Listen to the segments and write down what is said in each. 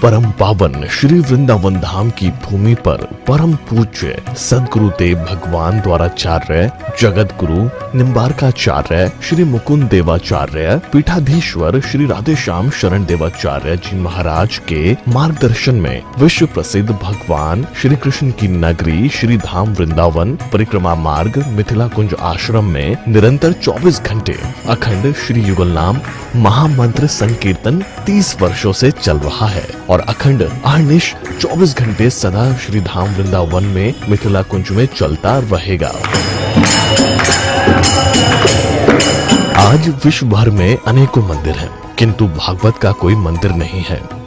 परम पावन श्री वृंदावन धाम की भूमि पर परम पूज्य सदगुरुदेव भगवान द्वाराचार्य जगत गुरु निम्बारकाचार्य श्री मुकुंद देवाचार्य पीठाधीश्वर श्री राधेश्याम शरण देवाचार्य जी महाराज के मार्गदर्शन में विश्व प्रसिद्ध भगवान श्री कृष्ण की नगरी श्री धाम वृंदावन परिक्रमा मार्ग मिथिला कुंज आश्रम में निरंतर 24 घंटे अखंड श्री युगल नाम महामंत्र संकीर्तन 30 वर्षों से चल रहा है और अखंड अहर्निश 24 घंटे सदा श्री धाम वृंदावन में मिथिला कुंज में चलता रहेगा। आज विश्व भर में अनेकों मंदिर हैं, किंतु भागवत का कोई मंदिर नहीं है।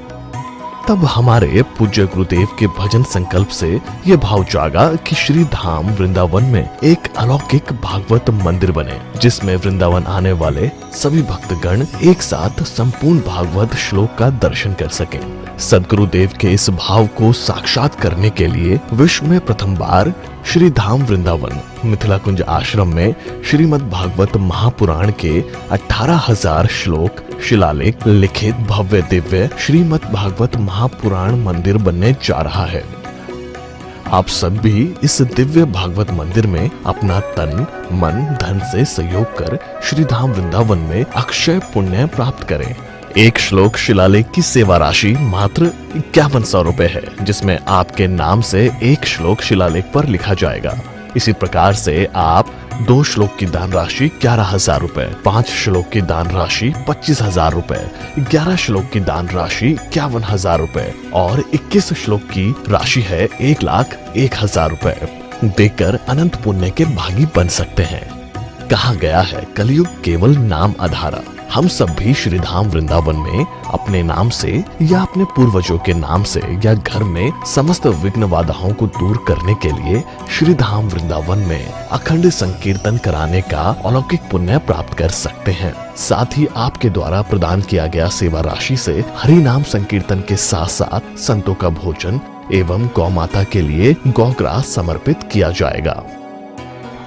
तब हमारे पूज्य गुरुदेव के भजन संकल्प से ये भाव जागा कि श्री धाम वृंदावन में एक अलौकिक भागवत मंदिर बने, जिसमें वृंदावन आने वाले सभी भक्तगण एक साथ संपूर्ण भागवत श्लोक का दर्शन कर सकें। सदगुरुदेव के इस भाव को साक्षात करने के लिए विश्व में प्रथम बार श्री धाम वृंदावन मिथिला कुंज आश्रम में श्रीमद् भागवत महापुराण के 18,000 श्लोक शिलालेख लिखित भव्य दिव्य श्रीमद् भागवत महापुराण मंदिर बनने जा रहा है। आप सब भी इस दिव्य भागवत मंदिर में अपना तन मन धन से सहयोग कर श्री धाम वृंदावन में अक्षय पुण्य प्राप्त करें। एक श्लोक शिलालेख की सेवा राशि मात्र 5100 रुपए है, जिसमें आपके नाम से एक श्लोक शिलालेख पर लिखा जाएगा। इसी प्रकार से आप 2 श्लोक की दान राशि 11,000 रुपए, 5 श्लोक की दान राशि 25,000 रुपए, 11 श्लोक की दान राशि 51,000 रुपए और 21 श्लोक की राशि है 1,01,000 रुपए देकर अनंत पुण्य के भागी बन सकते हैं। कहा गया है कलयुग केवल नाम आधारा। हम सब भी श्री धाम वृंदावन में अपने नाम से या अपने पूर्वजों के नाम से या घर में समस्त विघ्न बाधाओं को दूर करने के लिए श्री धाम वृंदावन में अखंड संकीर्तन कराने का अलौकिक पुण्य प्राप्त कर सकते हैं। साथ ही आपके द्वारा प्रदान किया गया सेवा राशि से हरि नाम संकीर्तन के साथ साथ संतों का भोजन एवं गौ माता के लिए गौग्रास समर्पित किया जाएगा।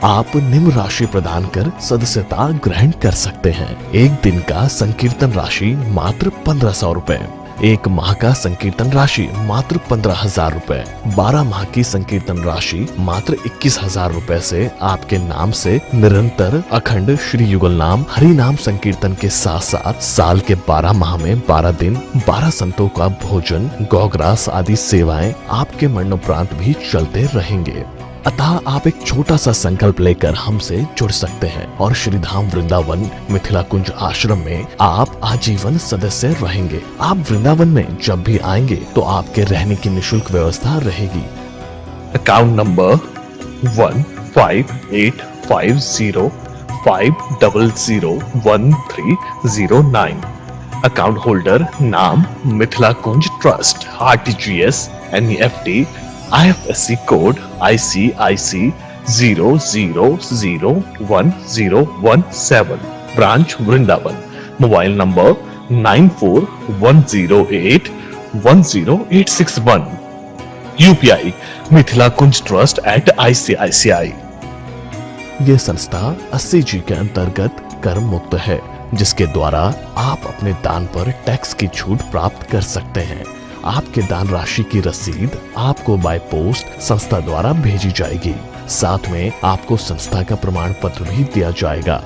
आप निम्न राशि प्रदान कर सदस्यता ग्रहण कर सकते हैं। एक दिन का संकीर्तन राशि मात्र 1500 रुपए, एक माह का संकीर्तन राशि मात्र 15,000 रुपए, 12 माह की संकीर्तन राशि मात्र 21,000 रुपए से आपके नाम से निरंतर अखंड श्री युगल नाम हरि नाम संकीर्तन के साथ साथ साल के 12 माह में 12 दिन 12 संतों का भोजन गौग्रास आदि सेवाएं आपके मरणोपरांत भी चलते रहेंगे। अतः आप एक छोटा सा संकल्प लेकर हमसे जुड़ सकते हैं और श्री धाम वृंदावन मिथिला कुंज आश्रम में आप आजीवन सदस्य रहेंगे। आप वृंदावन में जब भी आएंगे तो आपके रहने की निशुल्क व्यवस्था रहेगी। Account number 15850501309। अकाउंट होल्डर नाम Mithila Kunj trust, RTGS NEFT IFSC code ICIC 00010117, branch Vrindavan. Mobile number 9410810861। UPI Mithila Kunj trust @ICICI। ये संस्था 80G के अंतर्गत कर मुक्त है, जिसके द्वारा आप अपने दान पर टैक्स की छूट प्राप्त कर सकते हैं। आपके दान राशि की रसीद आपको बाय पोस्ट संस्था द्वारा भेजी जाएगी। साथ में आपको संस्था का प्रमाण पत्र भी दिया जाएगा।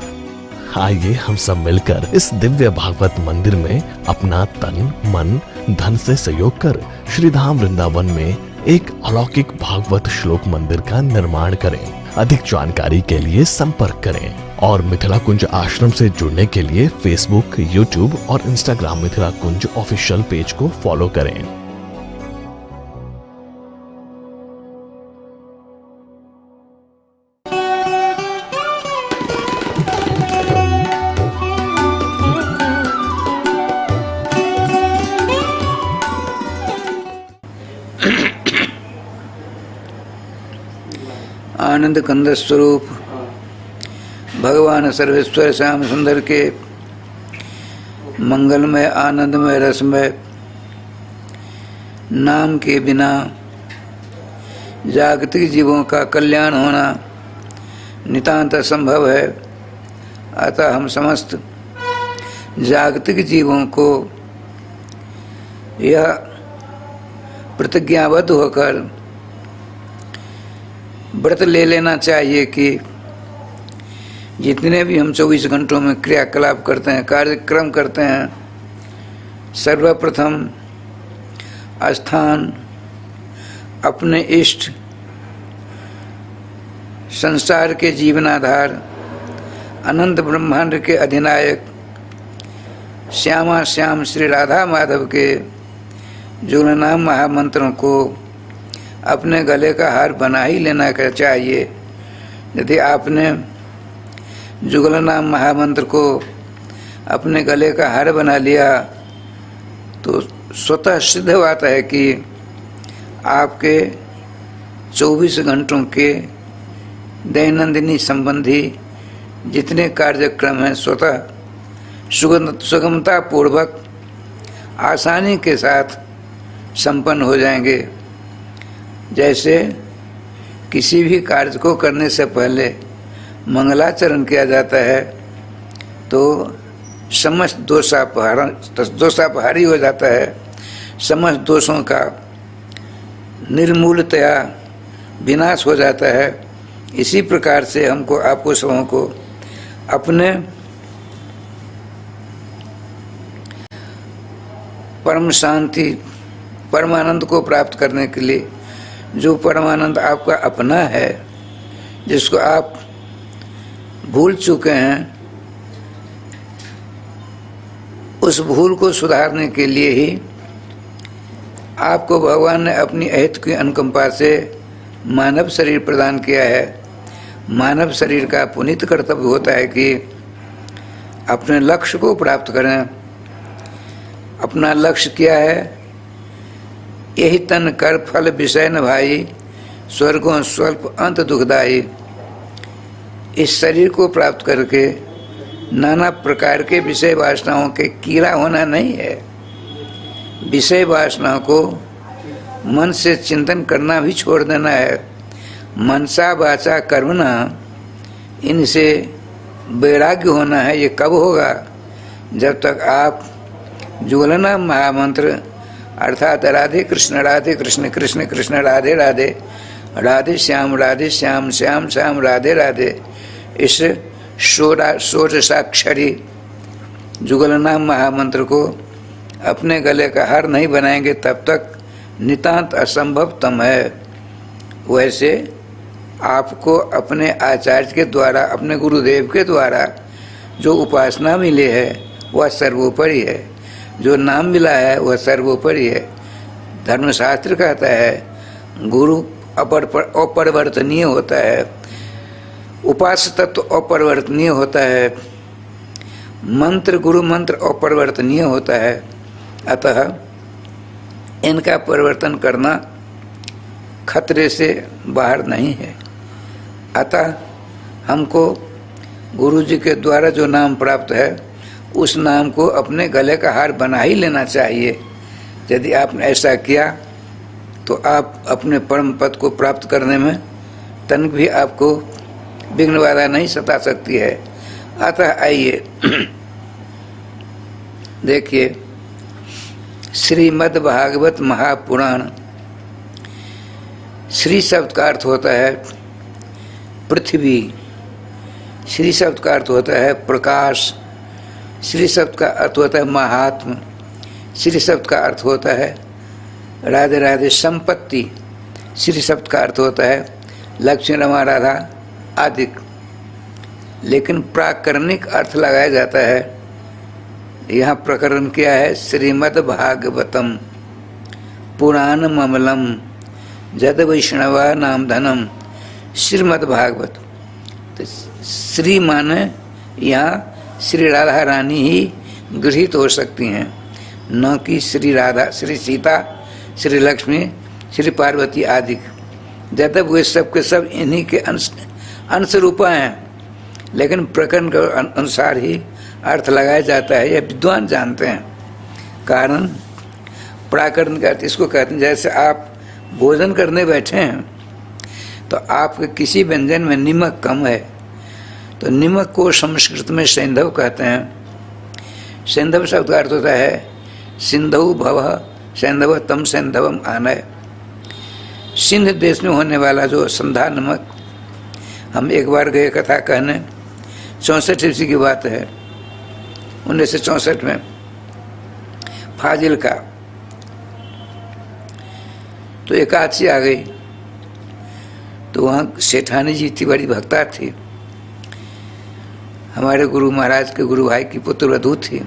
आइए हम सब मिलकर इस दिव्य भागवत मंदिर में अपना तन मन धन से सहयोग कर श्री धाम वृंदावन में एक अलौकिक भागवत श्लोक मंदिर का निर्माण करें। अधिक जानकारी के लिए संपर्क करें और मिथिला कुंज आश्रम से जुड़ने के लिए फेसबुक, यूट्यूब और इंस्टाग्राम मिथिला कुंज ऑफिशियल पेज को फॉलो करें। आनंद कंद स्वरूप भगवान सर्वेश्वर श्याम सुंदर के मंगलमय आनंदमय रसमय नाम के बिना जागतिक जीवों का कल्याण होना नितांत असंभव है। अतः हम समस्त जागतिक जीवों को यह प्रतिज्ञाबद्ध होकर व्रत ले लेना चाहिए कि जितने भी हम 24 घंटों में क्रियाकलाप करते हैं, कार्यक्रम करते हैं, सर्वप्रथम स्थान अपने इष्ट संसार के जीवनाधार अनंत ब्रह्मांड के अधिनायक श्यामा श्याम श्री राधा माधव के जुगलनाम महामंत्रों को अपने गले का हार बना ही लेना चाहिए। यदि आपने जुगलनाम महामंत्र को अपने गले का हार बना लिया तो स्वतः सिद्ध बात है कि आपके 24 घंटों के दैनंदिनी संबंधी जितने कार्यक्रम हैं स्वतः सुगमता पूर्वक आसानी के साथ संपन्न हो जाएंगे। जैसे किसी भी कार्य को करने से पहले मंगलाचरण किया जाता है तो समस्त दोषापहारी हो जाता है, समस्त दोषों का निर्मूलतया विनाश हो जाता है। इसी प्रकार से हमको आपको सबों को अपने परम शांति परमानंद को प्राप्त करने के लिए, जो परमानंद आपका अपना है, जिसको आप भूल चुके हैं, उस भूल को सुधारने के लिए ही आपको भगवान ने अपनी अहित की अनुकंपा से मानव शरीर प्रदान किया है। मानव शरीर का पुनीत कर्तव्य होता है कि अपने लक्ष्य को प्राप्त करें। अपना लक्ष्य क्या है? यही तन कर फल विषय न भाई, स्वर्गों स्वल्प अंत दुखदाई। इस शरीर को प्राप्त करके नाना प्रकार के विषय वासनाओं के कीड़ा होना नहीं है। विषय वासनाओं को मन से चिंतन करना भी छोड़ देना है। मनसा वाचा कर्मणा, इनसे वैराग्य होना है। ये कब होगा? जब तक आप जुगलनाम महामंत्र अर्थात राधे कृष्ण कृष्ण कृष्ण राधे राधे, राधे श्याम श्याम श्याम राधे राधे, इस षोडशाक्षरी जुगलनाम महामंत्र को अपने गले का हार नहीं बनाएंगे तब तक नितांत असंभवतम है। वैसे आपको अपने आचार्य के द्वारा, अपने गुरुदेव के द्वारा जो उपासना मिली है वह सर्वोपरि है, जो नाम मिला है वह सर्वोपरि है। धर्मशास्त्र कहता है गुरु अपरिवर्तनीय होता है, उपास्य तत्व अपरिवर्तनीय होता है, मंत्र गुरु मंत्र अपरिवर्तनीय होता है। अतः इनका परिवर्तन करना खतरे से बाहर नहीं है। अतः हमको गुरु जी के द्वारा जो नाम प्राप्त है उस नाम को अपने गले का हार बना ही लेना चाहिए। यदि आपने ऐसा किया तो आप अपने परम पद को प्राप्त करने में तनिक भी आपको विघ्न बाधा नहीं सता सकती है। अतः आइए देखिए, श्रीमद् भागवत महापुराण। श्री शब्द का अर्थ होता है पृथ्वी, श्री शब्द का अर्थ होता है प्रकाश, श्री शब्द का अर्थ होता है महात्म, श्री शब्द का अर्थ होता है राधे राधे संपत्ति, श्री शब्द का अर्थ होता है लक्ष्मी रमा राधा आदि। लेकिन प्राकरणिक अर्थ लगाया जाता है। यहाँ प्रकरण क्या है? श्रीमद् भागवतम पुराण ममलम जद वैष्णवा नाम धनम श्रीमद् भागवत। तो श्री माने यहाँ श्री राधा रानी ही गृहीत हो सकती हैं, न कि श्री राधा, श्री सीता, श्री लक्ष्मी, श्री पार्वती आदि। जब तक वे सब के सब इन्हीं के अंश रूपा हैं, लेकिन प्रकरण के अनुसार ही अर्थ लगाया जाता है। यह विद्वान जानते हैं। कारण प्राकरण का अर्थ इसको कहते हैं, जैसे आप भोजन करने बैठे हैं तो आपके किसी व्यंजन में नमक कम है तो नमक को संस्कृत में सैंधव कहते हैं। सैंधव शब्द का अर्थ होता है सिंधु भव सैंधव तम सैंधवम आनय। सिंध देश में होने वाला जो संधा नमक, हम एक बार गए कथा कहने, 64 ईस्वी की बात है, 1964 में फाजिल का। तो एकादशी आ गई, तो वहाँ सेठानी जी थी, बड़ी भक्ता थी, हमारे गुरु महाराज के गुरु भाई की पुत्रवधू थी।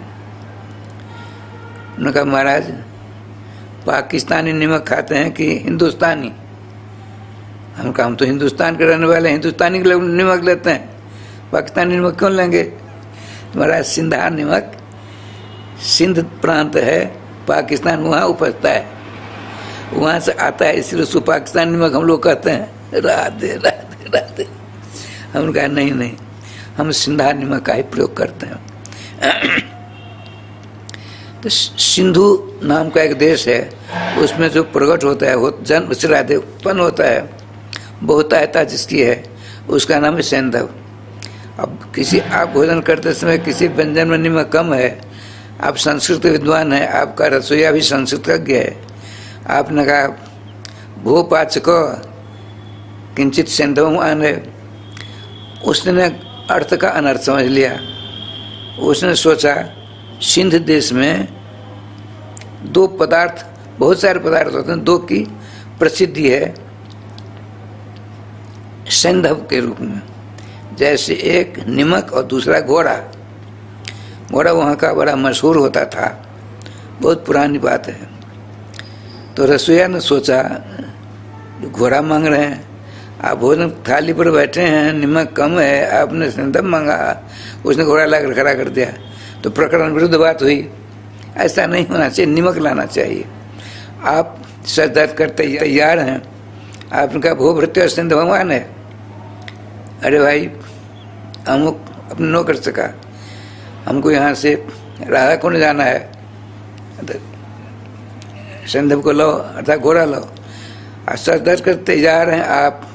उन्होंने कहा महाराज पाकिस्तानी नमक खाते हैं कि हिंदुस्तानी? हम कहा हम तो हिंदुस्तान के रहने वाले, हिंदुस्तानी के लोग नमक लेते हैं, पाकिस्तानी नमक क्यों लेंगे? तो महाराज सिंधा नमक, सिंध प्रांत है, पाकिस्तान वहाँ उपजता है, वहाँ से आता है, इसलिए उसको पाकिस्तानी नमक हम लोग कहते हैं। राधे राधे राधे। हमने कहा नहीं नहीं, हम सिंधा नमक का ही प्रयोग करते हैं। तो सिंधु नाम का एक देश है, उसमें जो प्रकट होता है, वो जन्म से राधे उत्पन्न होता है, बहुतायता जिसकी है, उसका नाम है सैंधव। अब किसी आप भोजन करते समय किसी व्यंजन में नमक कम है, आप संस्कृत विद्वान हैं, आपका रसोईया भी संस्कृतज्ञ है, आपने कहा भू पाचको किंचित सैंधवम आने, उसने अर्थ का अनर्थ समझ लिया। उसने सोचा सिंध देश में दो पदार्थ, बहुत सारे पदार्थ होते हैं, दो की प्रसिद्धि है सैंधव के रूप में, जैसे एक नमक और दूसरा घोड़ा। घोड़ा वहाँ का बड़ा मशहूर होता था, बहुत पुरानी बात है। तो रसोईया ने सोचा घोड़ा मांग रहे हैं, आप भोजन थाली पर बैठे हैं, नमक कम है, आपने सैंधव मांगा, उसने घोड़ा लाकर खड़ा कर दिया, तो प्रकरण विरुद्ध बात हुई। ऐसा नहीं होना चाहिए, नमक लाना चाहिए। आप सच दर्द करते तैयार हैं, आपने कहा भो भृत्य सिंध भगवान है। अरे भाई अमुक अपने नौकर से कहा हमको यहाँ से राधा को नहीं जाना है, सिंधव को लो अर्थात घोड़ा लो। सच दर्द करते तैयार हैं आप,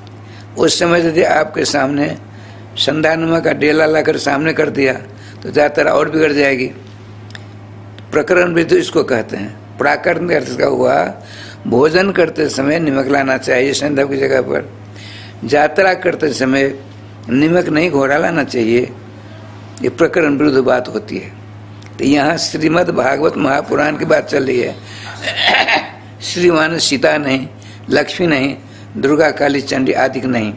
उस समय यदि आपके सामने संधा नमक का डेला लाकर सामने कर दिया तो ज़्यादातर और बिगड़ जाएगी। प्रकरण विरुद्ध इसको कहते हैं। प्राकरण अर्थ का हुआ भोजन करते समय नमक लाना चाहिए सैंधव की जगह पर, यात्रा करते समय नमक नहीं घोड़ा लाना चाहिए, ये प्रकरण विरुद्ध बात होती है। तो यहाँ श्रीमद् भागवत महापुराण की बात चल रही है। श्री माने सीता नहीं, लक्ष्मी नहीं, दुर्गा काली चंडी आदि नहीं।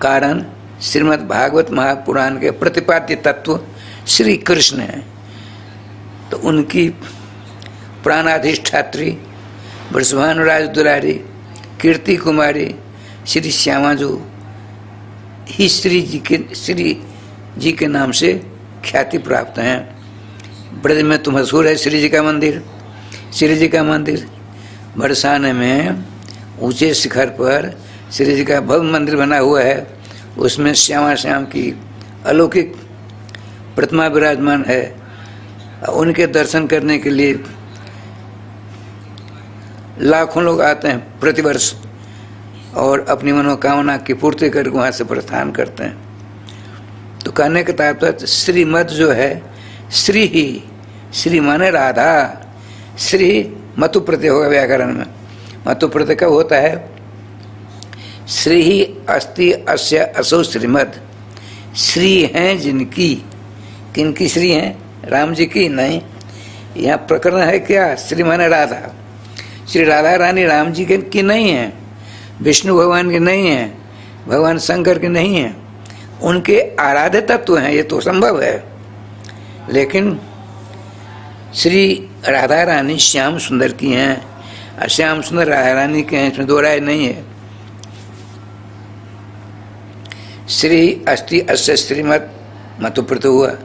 कारण श्रीमद् भागवत महापुराण के प्रतिपाद्य तत्व श्री कृष्ण है। तो उनकी प्राणाधिष्ठात्री वृषभानुराज दुलारी कीर्ति कुमारी श्री श्यामाजू ही श्री जी के नाम से ख्याति प्राप्त हैं। ब्रज में तो मशहूर है श्री जी का मंदिर। श्री जी का मंदिर बरसाने में ऊंचे शिखर पर श्री जी का भव्य मंदिर बना हुआ है, उसमें श्यामा श्याम की अलौकिक प्रतिमा विराजमान है। उनके दर्शन करने के लिए लाखों लोग आते हैं प्रतिवर्ष और अपनी मनोकामना की पूर्ति करके वहाँ से प्रस्थान करते हैं। तो कहने का तात्पर्य श्रीमद जो है, श्री ही, श्री माने राधा, श्री मतु प्रत्यय होगा व्याकरण में। मतु प्रत्यय कब होता है? श्री ही अस्ति अस्य असौ श्रीमद। श्री हैं जिनकी, किनकी श्री हैं? राम जी की नहीं। यहाँ प्रकरण है क्या? श्री माने राधा। श्री राधा रानी राम जी की नहीं है, विष्णु भगवान की नहीं है, भगवान शंकर की नहीं है, उनके आराध्य तत्व हैं, ये तो संभव है। लेकिन श्री राधा रानी श्याम सुंदर की हैं और श्याम सुंदर राधा रानी के हैं, इसमें दो राय नहीं है। श्री अस्ति अस्य श्रीमद मतुप्रत हुआ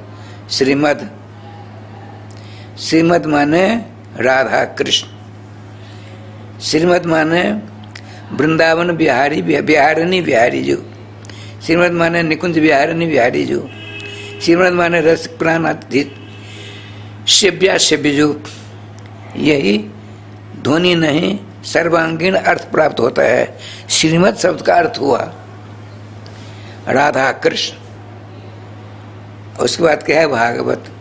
श्रीमद। श्रीमद माने राधा कृष्ण, श्रीमद माने वृंदावन बिहारी बिहारिणी बिहारी जो, श्रीमद माने निकुंज बिहारिणी बिहारी जो, श्रीमद माने रस प्राण अधित सेव्या सेव्य जो। यही ध्वनि नहीं सर्वांगीण अर्थ प्राप्त होता है। श्रीमद शब्द का अर्थ हुआ राधा कृष्ण। उसके बाद क्या है? भागवत।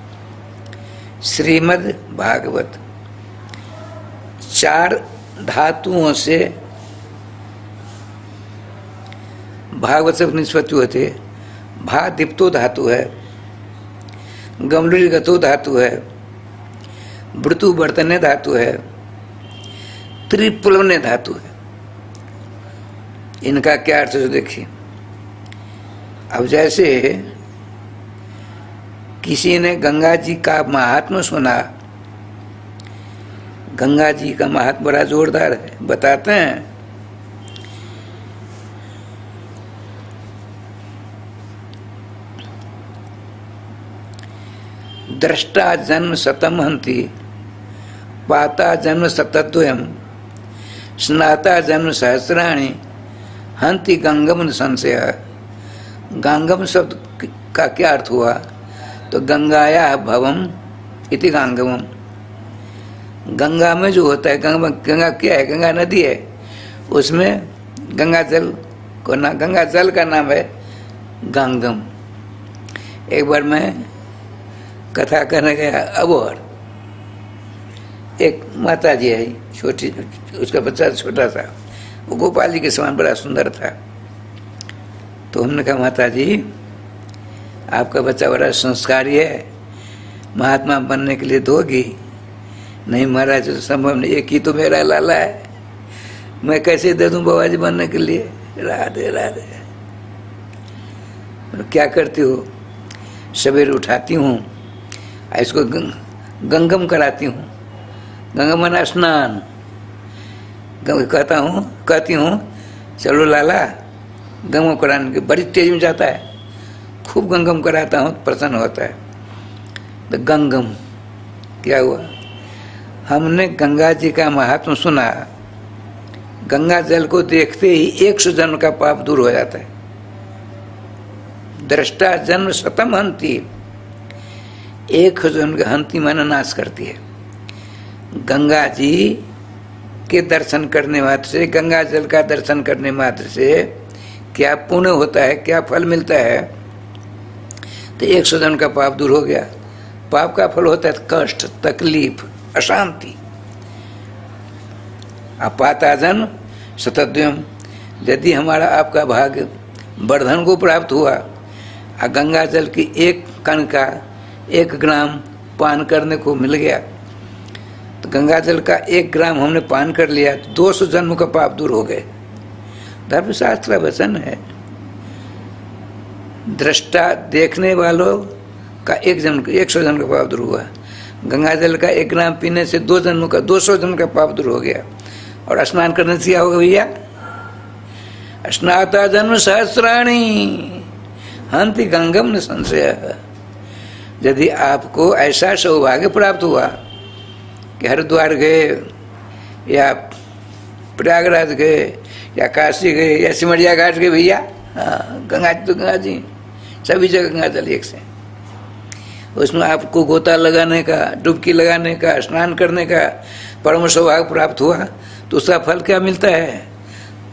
श्रीमद् भागवत 4 धातुओं से भागवत से निष्पत्ति होते। भा दीप्तो धातु है, गमलुरी गतो धातु है, वृतु वर्तने धातु है, त्रिप्लवने धातु है। इनका क्या अर्थ है देखिए। अब जैसे किसी ने गंगा जी का महात्म्य सुना, गंगा जी का महात्म्य बड़ा जोरदार है, बताते हैं दृष्टा जन्म शतम हंति, पाता जन्म शतद्वयम्, स्नाता जन्म सहस्राणि, हंति गंगम न संशय। गंगम शब्द का क्या अर्थ हुआ? तो गंगाया भवम इति गंगमम। गंगा में जो होता है, गंगा क्या है? गंगा नदी है, उसमें गंगा जल को ना, गंगा जल का नाम है गंगम। एक बार मैं कथा करने गया अबोहर, एक माता जी है छोटी, उसका बच्चा छोटा था, वो गोपाल जी के समान बड़ा सुंदर था। तो हमने कहा माता जी आपका बच्चा बड़ा संस्कारी है, महात्मा बनने के लिए दोगी? नहीं महाराज तो संभव नहीं, एक ही तो मेरा लाला है, मैं कैसे दे दूं बाबा जी बनने के लिए? राधे राधे। क्या करती हो? सवेरे उठाती हूँ, इसको गंगम कराती हूँ, गंगम मना स्नान, कहती हूँ चलो लाला गंगम कराने के। बड़ी तेज में जाता है, खूब गंगम कराता हूँ, प्रसन्न होता है। तो गंगम क्या हुआ? हमने गंगा जी का महात्म सुना, गंगा जल को देखते ही 100 जन्म का पाप दूर हो जाता है। दृष्टा जन्म शतम हंति, 1 जन्म का हंति माना नाश करती है। गंगा जी के दर्शन करने मात्र से, गंगा जल का दर्शन करने मात्र से क्या पुण्य होता है, क्या फल मिलता है? तो 100 जन्म का पाप दूर हो गया। पाप का फल होता है कष्ट, तकलीफ, अशांति। अपाता जन्म शतद्वयम्, यदि हमारा आपका भाग्य वर्धन को प्राप्त हुआ और गंगा जल की 1 कण का 1 ग्राम पान करने को मिल गया, तो गंगा जल का 1 ग्राम हमने पान कर लिया तो 200 जन्म का पाप दूर हो गए। धर्मशास्त्र वचन है। दृष्टा देखने वालों का 100 जन्म का पाप दूर हुआ। गंगा जल का 1 ग्राम पीने से 2 जन्म का 200 जन्म का पाप दूर हो गया। और स्नान करने से क्या होगा भैया? स्नाता जन्म सहस्राणि, हंति गंगम न संशय। यदि आपको ऐसा सौभाग्य प्राप्त हुआ कि हरिद्वार गए या प्रयागराज गए या काशी गए या सिमरिया घाट गए, भैया गंगा जी तो गंगा जी, सभी जगह गंगा जल एक से। उसमें आपको गोता लगाने का, डुबकी लगाने का, स्नान करने का परम सौभाग्य प्राप्त हुआ, तो उसका फल क्या मिलता है?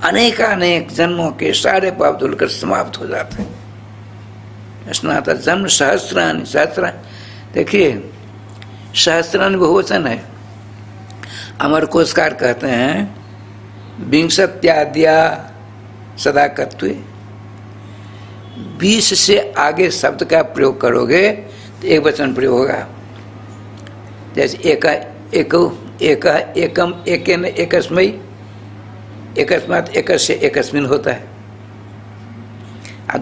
अनेकानेक जन्मों के सारे पाप धुलकर समाप्त हो जाते हैं। स्नाता जन्म सहस्राणि, सहस्राणि देखिए, सहस्राणि बहुवचन है। अमर कोशकार कहते हैं विंशत्याद्या सदा कर्तव्य। 20 से आगे शब्द का प्रयोग करोगे तो एक वचन प्रयोग होगा। जैसे एकम एकेन एकस्मै, एकस्मात् एकस्य एकस्मिन होता है। और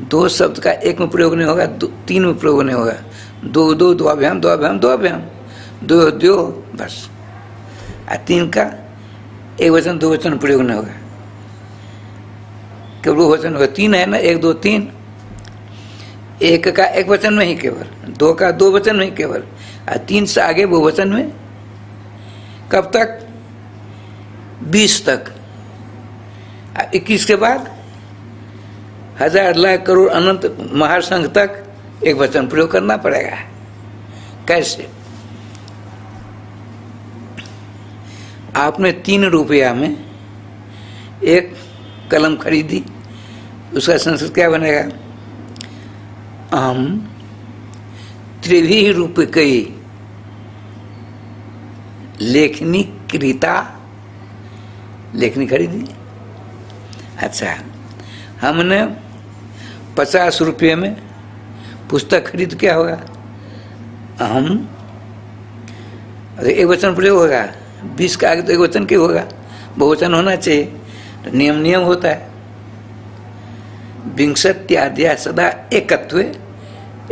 दो शब्द का एक में प्रयोग नहीं होगा, 3 में प्रयोग नहीं होगा। दो द्वाभ्याम, दो बस। और 3 का एक वचन 2 वचन प्रयोग नहीं होगा, केवल वचन होगा। 3 है ना, 1 2 3। 1 का 1 वचन में ही केवल, 2 का 2 वचन में ही केवल, और 3 से आगे बहुवचन में। कब तक? 20 तक। 21 के बाद 1000 लाख करोड़ अनंत महासंघ तक एक वचन प्रयोग करना पड़ेगा। कैसे? आपने 3 रुपया में एक कलम खरीदी, उसका संस्कृत क्या बनेगा? अहम त्रिभी रूपकई लेखनी क्रीता, लेखनी खरीदी। अच्छा, हमने 50 रुपये में पुस्तक खरीद, क्या होगा? हम एक वचन प्रयोग होगा, 20 का आगे तो एक वचन क्यों होगा? बहुवचन होना चाहिए, तो नियम होता है। विंशत्याद्या सदा एकत्वे,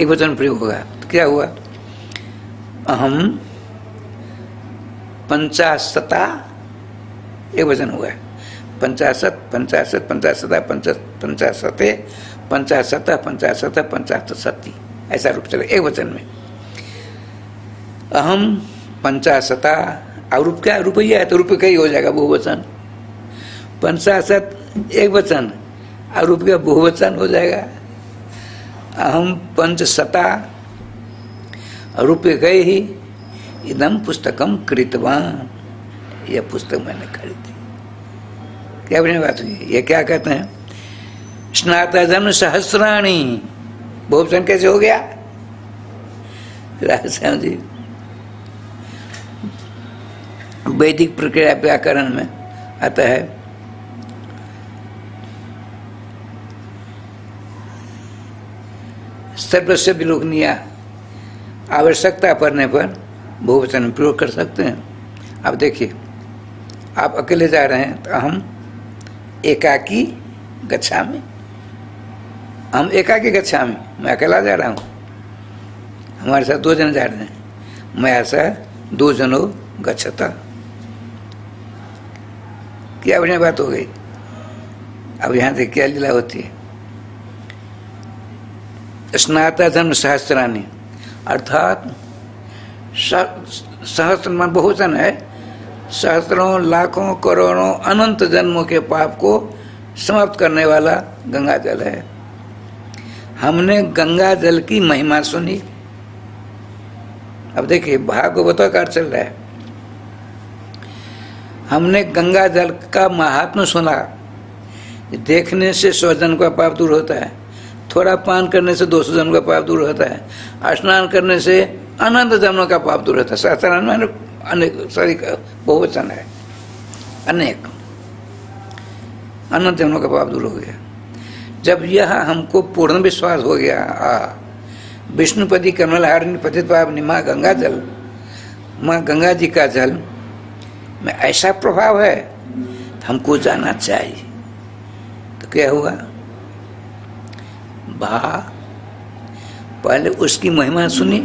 एक वचन प्रयोग होगा, तो क्या हुआ? अहम पंचाशता, एक वचन हुआ, 50 50 50 पंचाशते 50 50 50 ऐसा रूप चले एक वचन में। अहम 50 और रूप क्या? रुपया है तो रुपये का ही हो जाएगा बहुवचन। 50 एक वचन और रुपया बहुवचन हो जाएगा। अहम 500 और रुपये गए ही इदम पुस्तकम कृतवान, यह पुस्तक मैंने खरीदी। क्या बढ़िया बात हुई। ये क्या कहते हैं? स्नातजन सहस्राणी, बहुवचन कैसे हो गया? राजश्याम जी वैदिक प्रक्रिया व्याकरण में आता है, सर्वस्व विलोकनीय, आवश्यकता पड़ने पर बहुवचन में प्रयोग कर सकते हैं। अब देखिए, आप अकेले जा रहे हैं तो हम एकाकी गच्छामि, हम एकाकी गच्छामि, मैं अकेला जा रहा हूँ, हमारे साथ 2 जन जा रहे हैं, मैं ऐसा 2 जनों गच्छता। क्या बढ़िया बात हो गई। अब यहाँ से क्या लीला होती है? स्नातजन सहस्राणी, अर्थात सहस्र मान बहुवचन है, सहस्रों लाखों करोड़ों अनंत जन्मों के पाप को समाप्त करने वाला गंगा जल है। हमने गंगा जल की महिमा सुनी। अब देखिए भागवत का अर्थ चल रहा है, हमने गंगा जल का महात्म्य सुना। देखने से 100 जन्म का पाप दूर होता है, थोड़ा पान करने से 200 जन्म का पाप दूर होता है, स्नान करने से अनंत जन्मों का पाप दूर होता है। सहस्रान में अनेक, सॉरी बहुवचन है, अनेक अनंत जन्मों का पाप दूर हो गया। जब यह हमको पूर्ण विश्वास हो गया, विष्णुपति कमलहारिणी पतित पावनी माँ गंगा जल, माँ गंगा जी का जल में ऐसा प्रभाव है, हमको जाना चाहिए। तो क्या हुआ? पहले उसकी महिमा सुनी,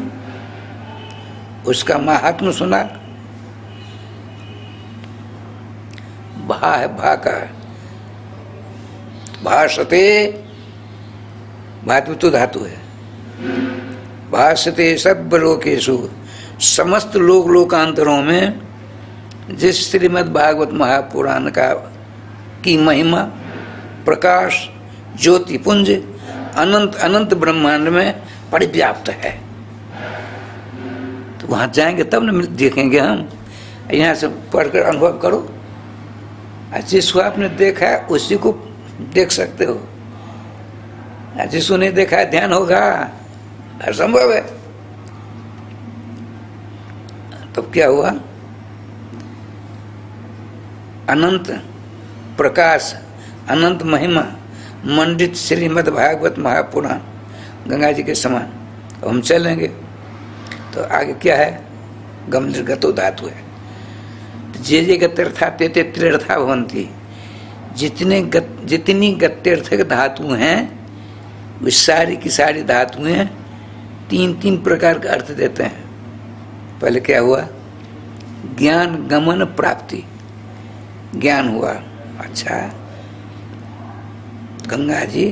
उसका महात्म्य सुना। भा है, भा का भाषते, धातु तो धातु है, भाषते सर्वलोकेषु, समस्त लोक लोकांतरों में जिस श्रीमद् भागवत महापुराण का की महिमा, प्रकाश, ज्योति पुंज अनंत अनंत ब्रह्मांड में परिव्याप्त है। तो वहां जाएंगे तब न देखेंगे हम। यहाँ से पढ़कर अनुभव करो, जिसको आपने देखा है उसी को देख सकते हो, जिसको नहीं देखा है ध्यान होगा, असंभव है। तो क्या हुआ? अनंत प्रकाश, अनंत महिमा मंडित श्रीमद् भागवत महापुराण गंगा जी के समान। अब हम चलेंगे तो आगे क्या है? गम निर्गतो धातु है। जे जे गत्यर्था ते ते त्रिर्था भवन्ति, जितनी गत्यर्थक धातु हैं वे सारी की सारी धातुएं 3 प्रकार का अर्थ देते हैं। पहले क्या हुआ? ज्ञान गमन प्राप्ति, ज्ञान हुआ। अच्छा, गंगा जी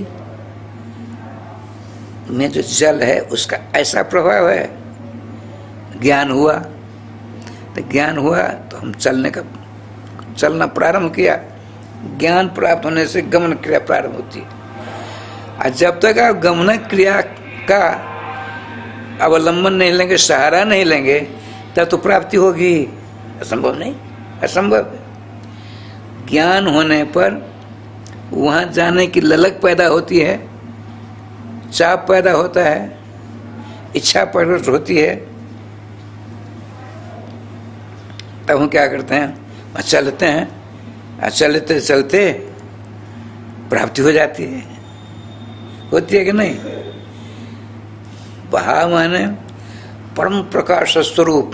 में जो जल है उसका ऐसा प्रभाव है, ज्ञान हुआ। तो ज्ञान हुआ तो हम चलना प्रारंभ किया। ज्ञान प्राप्त होने से गमन क्रिया प्रारंभ होती है, और जब तक आप गमन क्रिया का अवलंबन नहीं लेंगे, सहारा नहीं लेंगे, तब तो प्राप्ति होगी? असंभव नहीं, असंभव। ज्ञान होने पर वहाँ जाने की ललक पैदा होती है, चाप पैदा होता है, इच्छा प्रकट होती है तब हम क्या करते हैं, चलते हैं, चलते चलते प्राप्ति हो जाती है, होती है कि नहीं। भाव माने परम प्रकाश स्वरूप।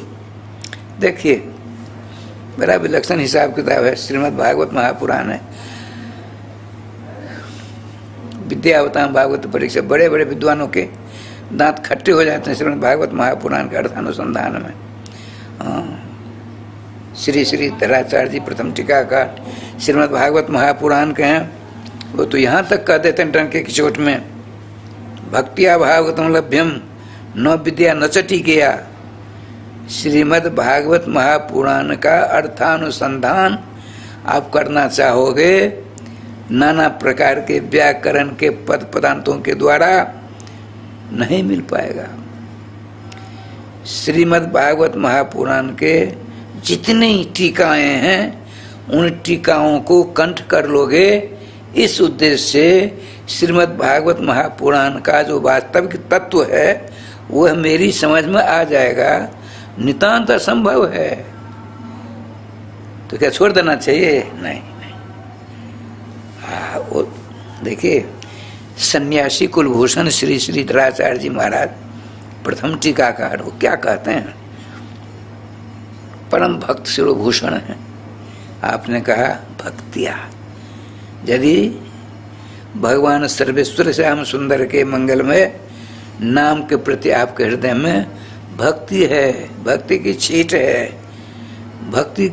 देखिए बड़ा विलक्षण हिसाब किताब है, श्रीमद् भागवत महापुराण है, विद्यावताम भागवत परीक्षा, बड़े बड़े विद्वानों के दांत खट्टे हो जाते हैं श्रीमद् भागवत महापुराण के अर्थानुसंधान में। श्री श्री धराचार्य जी प्रथम टीकाकार श्रीमद् भागवत महापुराण के हैं, वो तो यहाँ तक कह देते हैं डंके की चोट में, भक्तिया भागवतम लभ्यम न विद्या न चटी गया। श्रीमद् भागवत महापुराण का अर्थानुसंधान आप करना चाहोगे, नाना प्रकार के व्याकरण के पद पदार्थों के द्वारा नहीं मिल पाएगा। श्रीमद् भागवत महापुराण के जितनी टीकाएं हैं उन टीकाओं को कंठ कर लोगे, इस उद्देश्य से श्रीमद् भागवत महापुराण का जो वास्तविक तत्व है वह मेरी समझ में आ जाएगा। नितांत असंभव है तो क्या छोड़ देना चाहिए? नहीं नहीं। वो देखिए सन्यासी कुलभूषण श्री श्री धराचार्य जी महाराज प्रथम टीकाकार, वो क्या कहते हैं, परम भक्त शिरोभूषण है। आपने कहा भक्तिया, यदि भगवान सर्वेश्वर श्याम सुंदर के मंगलमय नाम के प्रति आपके हृदय में भक्ति है, भक्ति की छींट है, भक्ति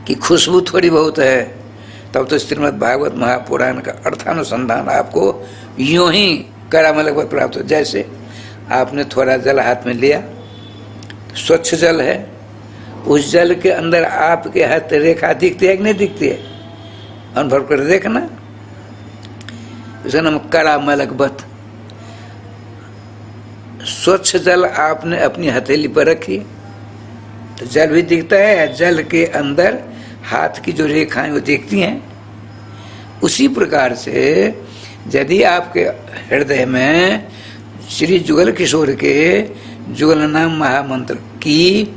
की खुशबू थोड़ी बहुत है, तब तो श्रीमद् भागवत महापुराण का अर्थानुसंधान आपको यूं ही करामलक प्राप्त हो। जैसे आपने थोड़ा जल हाथ में लिया, स्वच्छ जल है, उस जल के अंदर आपके हाथ रेखा दिखती है कि नहीं दिखती है? अनुभव कर देखना, उसका नाम करामलक। स्वच्छ जल आपने अपनी हथेली पर रखी तो जल भी दिखता है, जल के अंदर हाथ की जो रेखाएं वो दिखती हैं। उसी प्रकार से यदि आपके हृदय में श्री जुगल किशोर के जुगल नाम महामंत्र की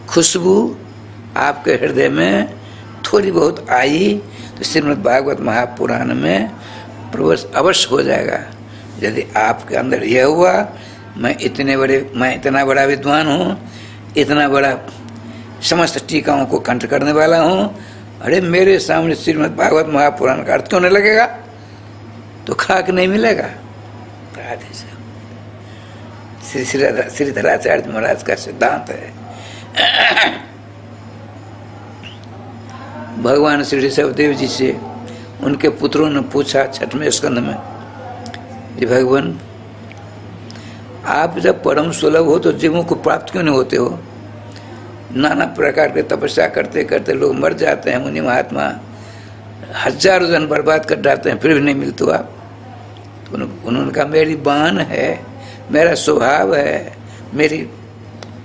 खुशबू आपके हृदय में थोड़ी बहुत आई तो श्रीमद् भागवत महापुराण में प्रवेश अवश्य हो जाएगा। यदि आपके अंदर यह हुआ मैं इतना बड़ा विद्वान हूँ, इतना बड़ा समस्त टीकाओं को कंठ करने वाला हूँ, अरे मेरे सामने श्रीमद् भागवत महापुराण का अर्थ क्यों नहीं लगेगा? तो खाक नहीं मिलेगा। राधे श्री धराचार्य महाराज का सिद्धांत है। भगवान श्री ऋषभदेव जी से उनके पुत्रों ने पूछा छठवें स्कंद में, ये भगवान आप जब परम सुलभ हो तो जीवों को प्राप्त क्यों नहीं होते हो? नाना प्रकार के तपस्या करते करते लोग मर जाते हैं, मुनि महात्मा हजारों जन बर्बाद कर डालते हैं, फिर भी नहीं मिलते हो आप। तो उन्होंने कहा मेरी बान है, मेरा स्वभाव है, मेरी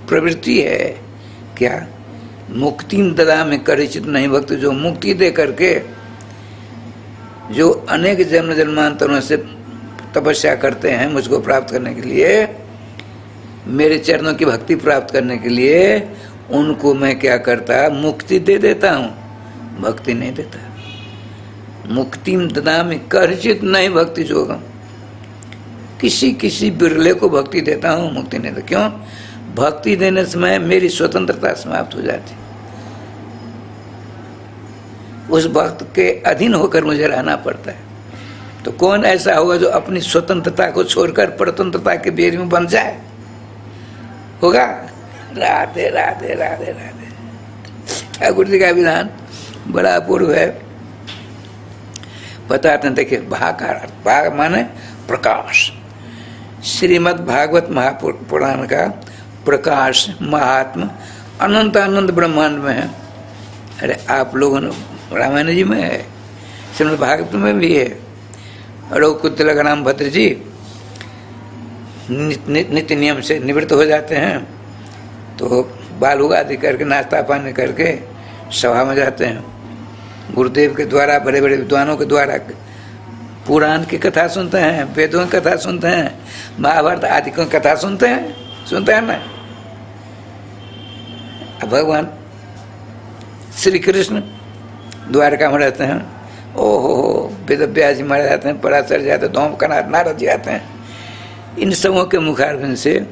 प्रवृत्ति है। क्या? मुक्ति ददा में करिचित नहीं भक्त, जो मुक्ति दे करके जो अनेक जन्म जन्मांतरों से तपस्या करते हैं मुझको प्राप्त करने के लिए, मेरे चरणों की भक्ति प्राप्त करने के लिए, उनको मैं क्या करता? मुक्ति दे देता हूँ, भक्ति नहीं देता। मुक्ति ददामि करिचित नहीं भक्ति जोगम, किसी किसी बिरले को भक्ति देता हूँ, मुक्ति नहीं देता। क्यों? भक्ति देने समय मेरी स्वतंत्रता समाप्त हो जाती, उस भक्त के अधीन होकर मुझे रहना पड़ता है। तो कौन ऐसा होगा जो अपनी स्वतंत्रता को छोड़कर परतंत्रता के बेर में बन जाए? होगा? राधे राधे राधे राधे। ठाकुर जी का विधान बड़ा अपूर्व है, बताते हैं। देखिए भाग माने प्रकाश। श्रीमद् भागवत महापुराण का प्रकाश महात्मा अनंत आनंद ब्रह्मांड में है। अरे आप लोगों ने रामायण जी में है, श्रीमद् भागवत में भी है। रघुकुल राम भद्र जी नित्य नियम से निवृत्त हो जाते हैं तो बाल उगादि करके नाश्ता पानी करके सभा में जाते हैं। गुरुदेव के द्वारा, बड़े बड़े विद्वानों के द्वारा पुराण की कथा सुनते हैं, वेदों की कथा सुनते हैं, महाभारत आदि की कथा सुनते हैं ना। अब भगवान श्री कृष्ण द्वारका में रहते हैं, ओहो वेद व्यास जी मारे जाते हैं, पराशर जाते हैं, धौम कनाथ नारद जी आते हैं। इन सबों के मुखारबिंद से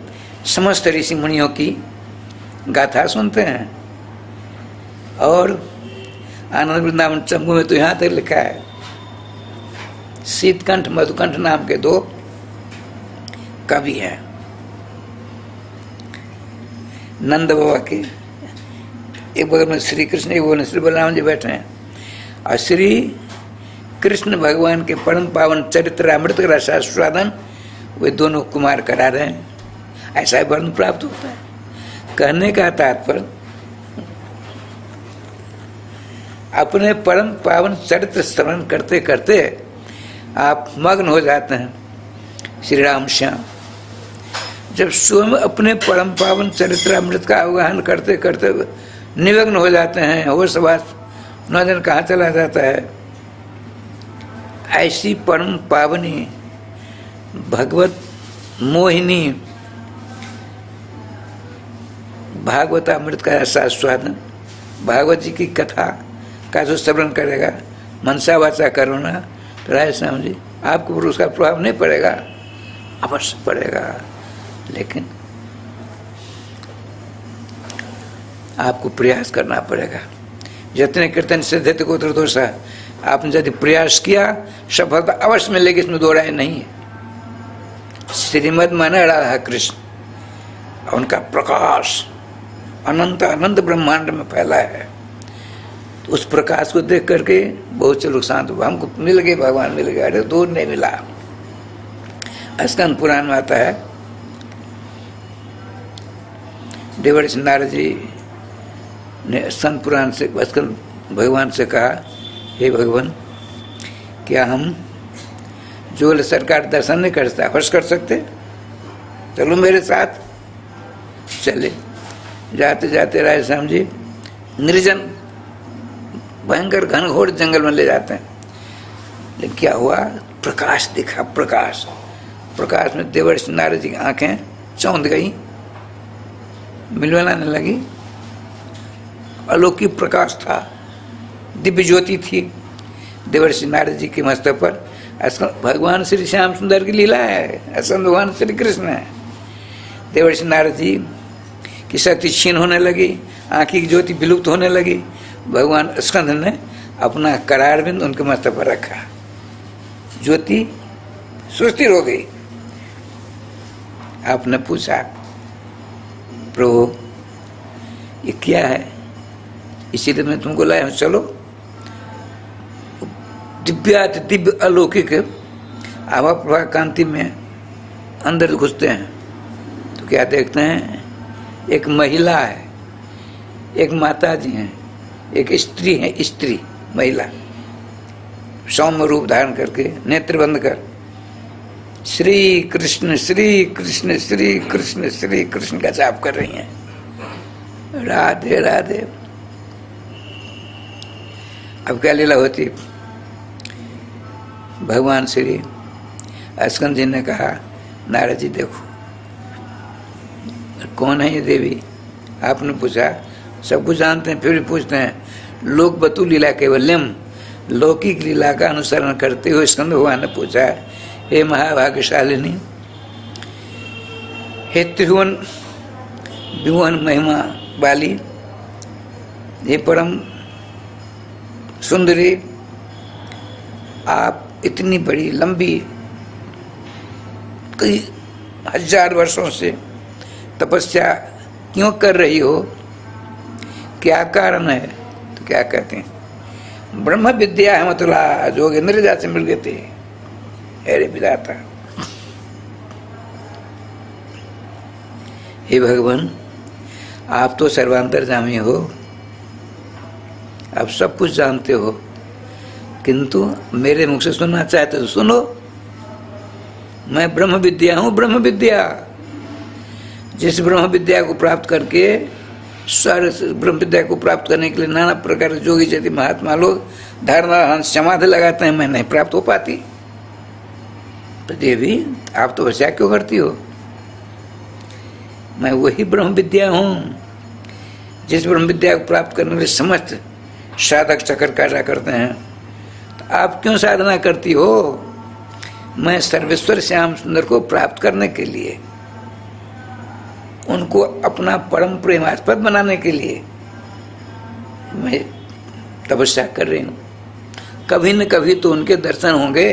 समस्त ऋषि मुनियों की गाथा सुनते हैं। और आनंद वृंदावन चंबू में तो यहाँ तक लिखा है, शीतकंठ मधुकंठ नाम के 2 कवि हैं। नंद बाबा के एक बगल में श्री कृष्ण, एक बगल में श्री बलराम जी बैठे हैं, और श्री कृष्ण भगवान के परम पावन चरित्रामृत का रसास्वादन वे दोनों कुमार करा रहे हैं। ऐसा ही वर्ण प्राप्त होता है। कहने का तात्पर्य, अपने परम पावन चरित्र स्मरण करते करते आप मग्न हो जाते हैं श्री राम श्याम। जब स्वयं अपने परम पावन चरित्रामृत का अवगाहन करते करते निमग्न हो जाते हैं, होश वास न जाने कहाँ चला जाता है। ऐसी परम पावनी भगवत मोहिनी भागवतामृत का आस्वादन, भागवत जी की कथा का जो श्रवण करेगा, मनसा वाचा करुणा, तो राय श्याम जी आपके ऊपर उसका प्रभाव नहीं पड़ेगा, अवश्य पड़ेगा। लेकिन आपको प्रयास करना पड़ेगा। जितने कीर्तन सिद्धि को दोषा, आपने यदि प्रयास किया सफलता अवश्य मिलेगी, इसमें दो राय नहीं है। श्रीमद माने राधा कृष्ण, उनका प्रकाश अनंत अनंत ब्रह्मांड में फैला है। तो उस प्रकाश को देख करके बहुत से लोग शांत हुआ, हमको मिल गए, भगवान मिल गया। अरे दूर नहीं मिला। स्कंद पुराण में आता है, देवर्षि नारद जी ने स्कंद पुराण से स्कंद भगवान से कहा, हे भगवान, क्या हम जो सरकार दर्शन नहीं करता हर्ष कर सकते? चलो मेरे साथ। चले। जाते जाते राय श्याम जी निर्जन भयंकर घनघोर जंगल में ले जाते हैं। लेकिन क्या हुआ, प्रकाश दिखा। प्रकाश में देवर्षि नारद जी की आंखें चौंध गई, मिलमिलाने लगी। अलौकिक प्रकाश था, दिव्य ज्योति थी देवर्षि नारद जी के मस्तक पर। भगवान श्री श्याम सुंदर की लीला है, ऐसा भगवान श्री कृष्ण है। देवर्षि नारद जी की शक्ति क्षीण होने लगी, आँखी की ज्योति विलुप्त होने लगी। भगवान स्कंद ने अपना करार बिंद उनके मस्तक पर रखा, ज्योति सुस्थिर हो गई। आपने पूछा, प्रभु ये क्या है? इसीलिए मैं तुमको लाया हूँ, चलो। दिव्याति दिव्य अलौकिक आभा प्रभा कांति में अंदर घुसते हैं तो क्या देखते हैं, एक महिला है, एक माता जी हैं, एक स्त्री है, स्त्री महिला सौम्य रूप धारण करके नेत्र बंद कर श्री कृष्ण श्री कृष्ण श्री कृष्ण श्री कृष्ण का जाप कर रही हैं। राधे राधे। अब क्या लीला होती, भगवान श्री स्कंद जी ने कहा, नारद जी देखो कौन है ये देवी? आपने पूछा, सब कुछ जानते हैं फिर भी पूछते हैं। लोक बतु लीला केवल्यम, लौकिक लीला का अनुसरण करते हुए स्कंद भगवान ने पूछा, हे महाभाग्यशालिनी, हे त्रिभुवन विभुवन महिमा वाली, हे परम सुंदरी, आप इतनी बड़ी लंबी कई हजार वर्षों से तपस्या क्यों कर रही हो? क्या कारण है? तो क्या कहते हैं, ब्रह्म विद्या है, मतलब जोगेंद्र जा से मिल गए थे। अरे विधाता, हे भगवान, आप तो सर्वांतर्यामी हो, आप सब कुछ जानते हो, किंतु मेरे मुख से सुनना चाहते तो सुनो। मैं ब्रह्म विद्या हूँ, ब्रह्म विद्या। जिस ब्रह्म विद्या को प्राप्त करके सारे ब्रह्म विद्या को प्राप्त करने के लिए नाना प्रकार के योगी जैसे महात्मा लोग धारणा समाधि लगाते हैं, मैं नहीं प्राप्त हो पाती। तो देवी आप तो वैसा क्यों करती हो? मैं वही ब्रह्म विद्या हूँ जिस ब्रह्म विद्या को प्राप्त करने के लिए समस्त साधक चक्कर काटा करते हैं। तो आप क्यों साधना करती हो? मैं सर्वेश्वर श्याम सुंदर को प्राप्त करने के लिए, उनको अपना परम प्रेमास्पद बनाने के लिए मैं तपस्या कर रही हूँ। कभी न कभी तो उनके दर्शन होंगे,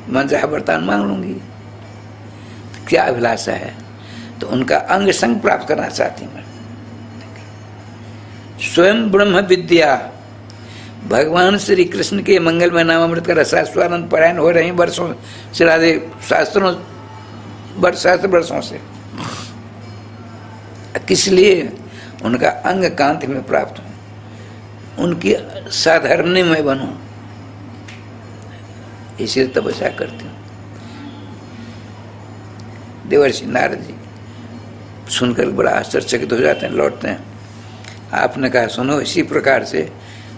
मैं जहाँ वरदान मांग लूंगी। तो क्या अभिलाषा है? तो उनका अंग संग प्राप्त करना चाहती मैं। स्वयं ब्रह्म विद्या भगवान श्री कृष्ण के मंगलमय नामामृत का रसास्वादन परायण हो रहे हैं वर्षों से, राधे शास्त्रों शास्त्र वर्षों से। किस लिए? उनका अंग कांति में प्राप्त हो, उनकी साधारणी में बनूं, इसलिए तपस्या करती हूँ। देवर्षि नारद जी सुनकर बड़ा आश्चर्यचकित हो जाते हैं, लौटते हैं। आपने कहा सुनो, इसी प्रकार से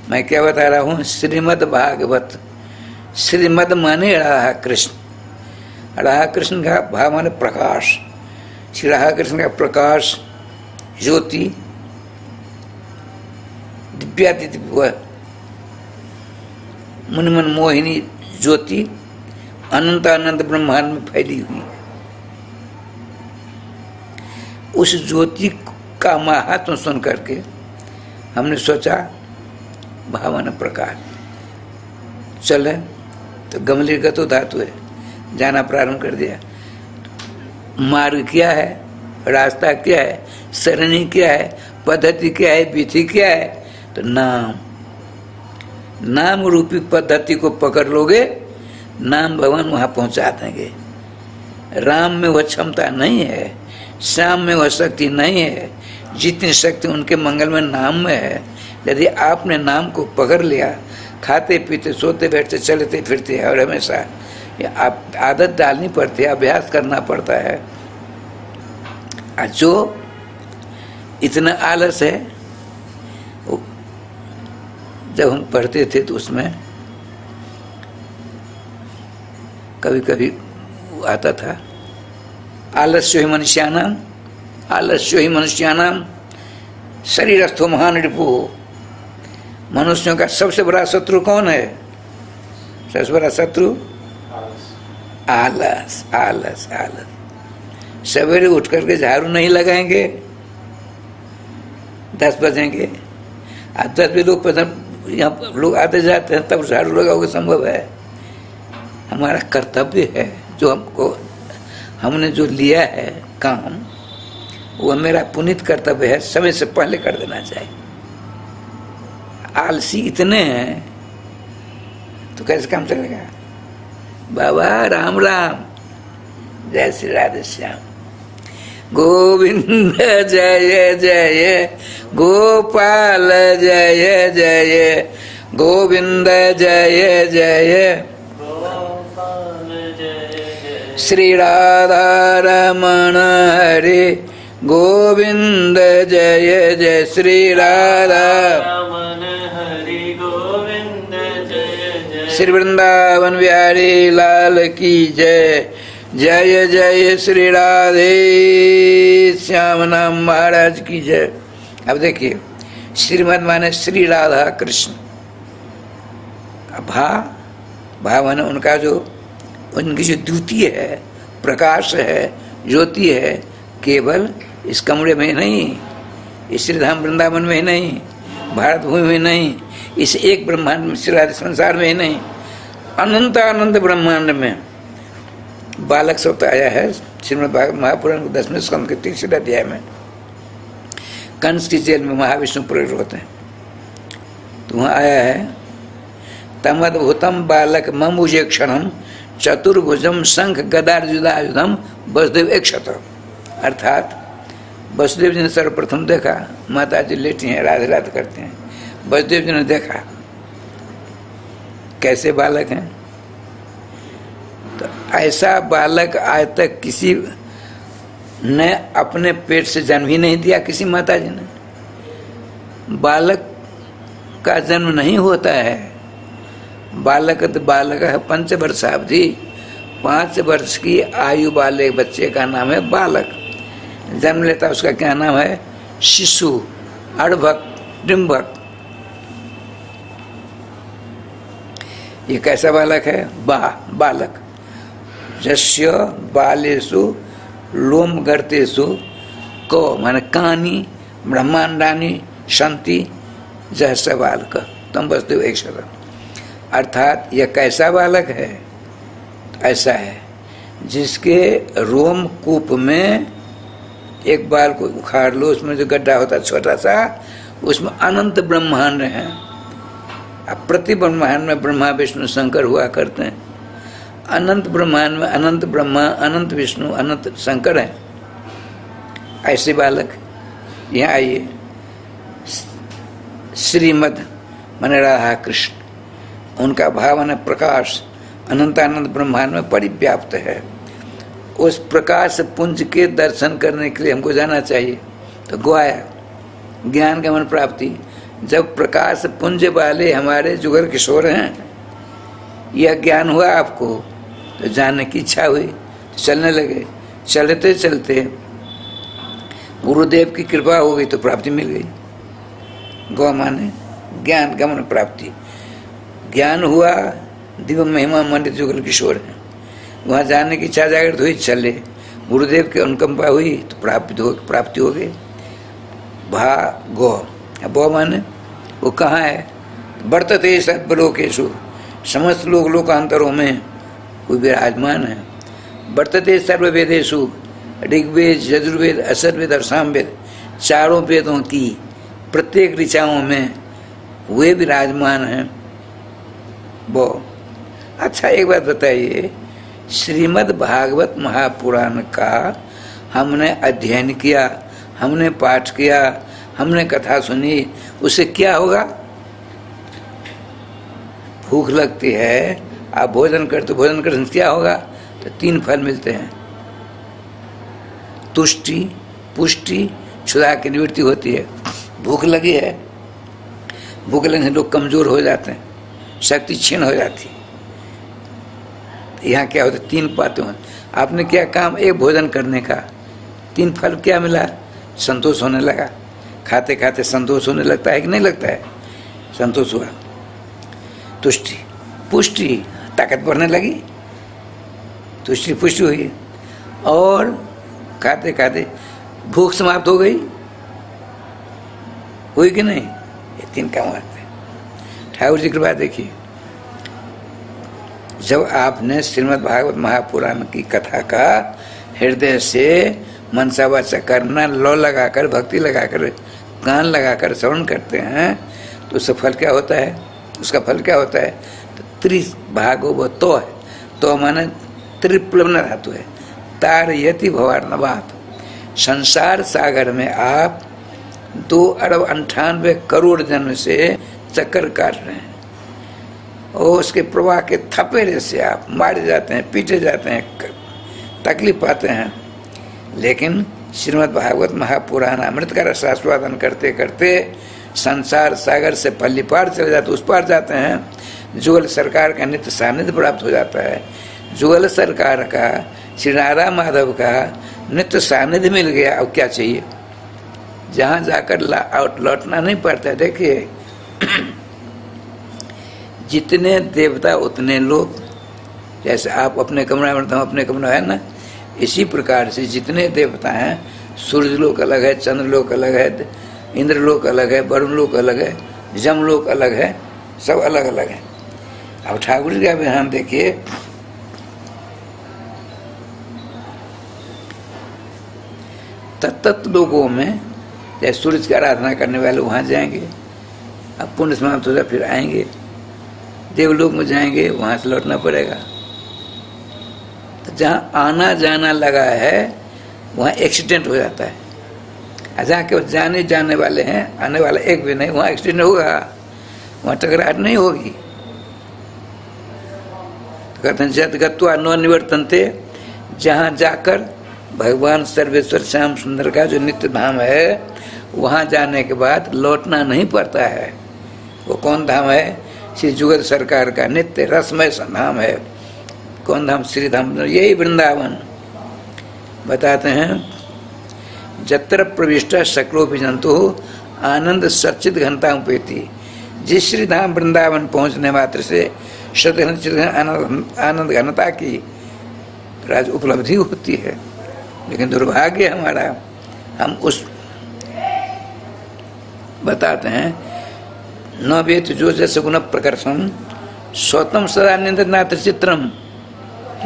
मैं क्या बता रहा हूँ, श्रीमद् भागवत। श्रीमद् माने राधा कृष्ण, राधा कृष्ण का भाव माने प्रकाश, श्री राधा कृष्ण का प्रकाश, ज्योति, दिव्याति दिव्य, मुनिमन मोहिनी ज्योति अनंत अनंत ब्रह्मांड में फैली हुई। उस ज्योति का महात्म सुन करके हमने सोचा भावन प्रकार चले, तो गमलीगत धातु है, जाना प्रारंभ कर दिया। मार्ग क्या है, रास्ता क्या है, सरणी क्या है, पद्धति क्या है, विधि क्या है? तो नाम रूपी पद्धति को पकड़ लोगे, नाम भगवान वहाँ पहुँचा देंगे। राम में वह क्षमता नहीं है, श्याम में वह शक्ति नहीं है, जितनी शक्ति उनके मंगल में नाम में है। यदि आपने नाम को पकड़ लिया, खाते पीते सोते बैठते चलते फिरते और हमेशा आप आदत डालनी पड़ती है, अभ्यास करना पड़ता है। जो इतना आलस है, जब हम पढ़ते थे तो उसमें कभी कभी आता था, आलस्य ही मनुष्यानाम, आलस्य ही मनुष्यानाम शरीरस्थो महान रिपु। मनुष्यों का सबसे बड़ा शत्रु कौन है? सबसे बड़ा शत्रु आलस, आलस, आलस। सवेरे उठ करके झाड़ू नहीं लगाएंगे, 10 बजेंगे, 10 बजे लोग यहाँ लोग आते जाते हैं, तब झाड़ू लगाओगे, संभव है? हमारा कर्तव्य है, जो हमने जो लिया है काम, वो मेरा पुनीत कर्तव्य है, समय से पहले कर देना चाहिए। आलसी इतने हैं तो कैसे काम चलेगा? बाबा राम राम, जय श्री राधे श्याम। गोविंद जय जय, गोपाल जय जय, गोविंद जय जय, श्री राधा रमण हरे गोविंद जय जय, श्री राधा रमण हरे गोविंद जय जय, श्री वृंदावन बिहारी लाल की जय। जय जय श्री राधे श्याम नाम महाराज की जय। अब देखिए, श्रीमद माने श्री राधा कृष्ण, भावन उनका जो, उनकी जो द्वितीय है, प्रकाश है, ज्योति है, केवल इस कमरे में नहीं, इस श्रीधाम वृंदावन में ही नहीं, भारत भूमि में नहीं, इस एक ब्रह्मांड में, श्री राधे संसार में ही नहीं, अनंत अनंत ब्रह्मांड में बालक शब्द आया है। श्रीमद् महापुराण 10वें स्कंद के 3 अध्याय में कंस की जेल में महाविष्णु प्रकट होते हैं, तो वहाँ आया है, तमद्भुतम बालक ममुजे क्षणम चतुर्भुजम शंख गदार्जुदायुधम वसुदेव एक शत। अर्थात वसुदेव जी ने सर्वप्रथम देखा, माता जी लेटी हैं, राधे राधे करते हैं, वसुदेव जी ने देखा कैसे बालक हैं। तो ऐसा बालक आज तक किसी ने अपने पेट से जन्म ही नहीं दिया किसी माता जी ने। बालक का जन्म नहीं होता है, बालक है पंचवर्षावधि, 5 वर्ष की आयु वाले बच्चे का नाम है बालक। जन्म लेता उसका क्या नाम है? शिशु, अर्भक, डिम्बक। ये कैसा बालक है? बालक। यस्य बालेषु लोम गर्तेषु को माने कानी ब्रह्मांडानी संति जैस बालक तम वस्तु एक शब्द। अर्थात यह कैसा बालक है? ऐसा है जिसके रोम कूप में एक बाल को उखाड़ लो, उसमें जो गड्ढा होता है छोटा सा, उसमें अनंत ब्रह्मांड हैं। अब प्रति ब्रह्मांड में ब्रह्मा विष्णु शंकर हुआ करते हैं। अनंत ब्रह्मांड में अनंत ब्रह्मा, अनंत विष्णु, अनंत शंकर हैं। ऐसे बालक यहाँ आइए। श्रीमद माने राधा कृष्ण, उनका भाव माने प्रकाश अनंतानंद ब्रह्मांड में परिव्याप्त है। उस प्रकाश पुंज के दर्शन करने के लिए हमको जाना चाहिए। तो गोया ज्ञान का मन प्राप्ति। जब प्रकाश पुंज वाले हमारे जुगल किशोर हैं, यह ज्ञान हुआ आपको तो जानने की इच्छा हुई, तो चलने लगे। चलते चलते गुरुदेव की कृपा हो गई तो प्राप्ति मिल गई। गौ माने ज्ञान का मन प्राप्ति। ज्ञान हुआ, दिव्य महिमा मंडित जुगल किशोर हैं, वहाँ जाने की इच्छा जागृत हुई, चले। गुरुदेव की अनुकंपा हुई तो प्राप्ति हो गई। भा गौ, गौ माने वो कहाँ है? वर्तते सर्वलोकेषु, समस्त लोकांतरों में वो विराजमान है। वर्तते सर्ववेदेषु, ऋग्वेद, यजुर्वेद, अथर्ववेद और सामवेद, चारों वेदों की प्रत्येक ऋचाओं में वे विराजमान हैं। वो अच्छा एक बात बताइए, श्रीमद् भागवत महापुराण का हमने अध्ययन किया, हमने पाठ किया, हमने कथा सुनी, उससे क्या होगा? भूख लगती है, आप भोजन करते क्या होगा? तो 3 फल मिलते हैं। तुष्टि, पुष्टि, क्षुधा की निवृत्ति होती है। भूख लगी है, भूख लगने से लोग कमजोर हो जाते हैं, शक्ति क्षीण हो जाती है। यहाँ क्या होता है? 3 बातें हैं। आपने क्या काम? एक भोजन करने का, 3 फल क्या मिला? संतोष होने लगा। खाते खाते संतोष होने लगता है कि नहीं लगता है? संतोष हुआ। तुष्टि, पुष्टि, ताकत बढ़ने लगी, तुष्टि पुष्टि हुई। और खाते खाते भूख समाप्त हो गई, हुई कि नहीं? ये 3 काम आते हैं। ठाकुर जी की बात देखिए, जब आपने श्रीमद् भागवत महापुराण की कथा का हृदय से मनसा वाचा करना, लौ लगाकर, भक्ति लगाकर, कान लगाकर श्रवण करते हैं, तो उसका फल क्या होता है? उसका फल क्या होता है? तो त्रिभागवत तो है। तो माने त्रिप्लवन धातु है। तारयति भवार्णवात। संसार सागर में आप 2,98 करोड़ जन्म से चक्कर काट रहे हैं, और उसके प्रवाह के थपेरे से आप मारे जाते हैं, पीटे जाते हैं, तकलीफ पाते हैं। लेकिन श्रीमद् भागवत महापुराण अमृत का रसास्वादन करते करते संसार सागर से पल्ली पार चले जाते, उस पार जाते हैं। जुगल सरकार का नित्य सानिध्य प्राप्त हो जाता है। जुगल सरकार का, श्री राधा माधव का नित्य सानिध्य मिल गया। अब क्या चाहिए? जहाँ जाकर लौटना नहीं पड़ता है। देखिए, जितने देवता उतने लोग। जैसे आप अपने कमरा में, हम अपने कमरा है ना, इसी प्रकार से जितने देवता हैं, सूर्य लोक अलग है, चंद्र लोक अलग है, इंद्र लोक अलग है, वरुण लोक अलग है, जम लोक अलग है, सब अलग अलग है। अब ठाकुर जी का विधान देखिए, तत्त लोगों में जैसे सूर्य की आराधना करने वाले वहाँ जाएंगे, अब पुण्य समाप्त हो जाए फिर आएंगे, देवलोक में जाएंगे, वहाँ से लौटना पड़ेगा। तो जहाँ आना जाना लगा है वहाँ एक्सीडेंट हो जाता है। जहाँ केवल जाने जाने वाले हैं, आने वाला एक भी नहीं, वहाँ एक्सीडेंट होगा, वहाँ टकराहट नहीं होगी। तो कहते हैं जद गत्वा न निवर्तन्ते, जहाँ जाकर भगवान सर्वेश्वर श्याम सुंदर का जो नित्य धाम है, वहाँ जाने के बाद लौटना नहीं पड़ता है। वो कौन धाम है? श्री जुगत सरकार का नित्य रसमय धाम है। कौन धाम? श्री धाम, यही वृंदावन। बताते हैं, जत्र प्रविष्ट सकलोपि जंतु आनंद सच्चिद घनता उपेति। जिस श्री धाम वृंदावन पहुंचने मात्र से आनंद घनता की राज उपलब्धि होती है। लेकिन दुर्भाग्य हमारा, हम उस बताते हैं, न वेत जो जस गुण प्रकर्षम स्वतम सदा निंदनात्र चित्रम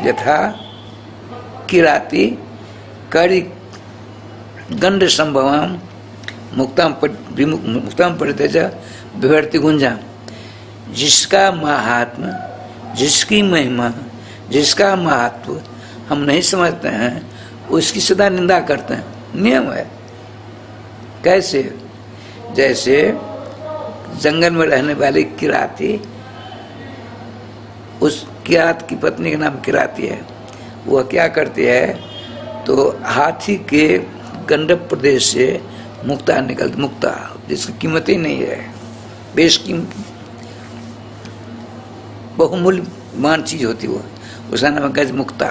यथा किराती कड़ी गंड संभवाम मुक्ताम परितेज विवर्ति गुंजा। जिसका महात्म, जिसकी महिमा, जिसका महत्व हम नहीं समझते हैं, उसकी सदा निंदा करते हैं। नियम है। कैसे? जैसे जंगल में रहने वाली किराती, उस किरात की पत्नी का नाम किराती है, वह क्या करती है, तो हाथी के गंडक प्रदेश से मुक्ता निकलती, मुक्ता जिसकी कीमत ही नहीं है, बेशकीमती बहुमूल्यमान चीज होती वो, उसका नाम गज मुक्ता।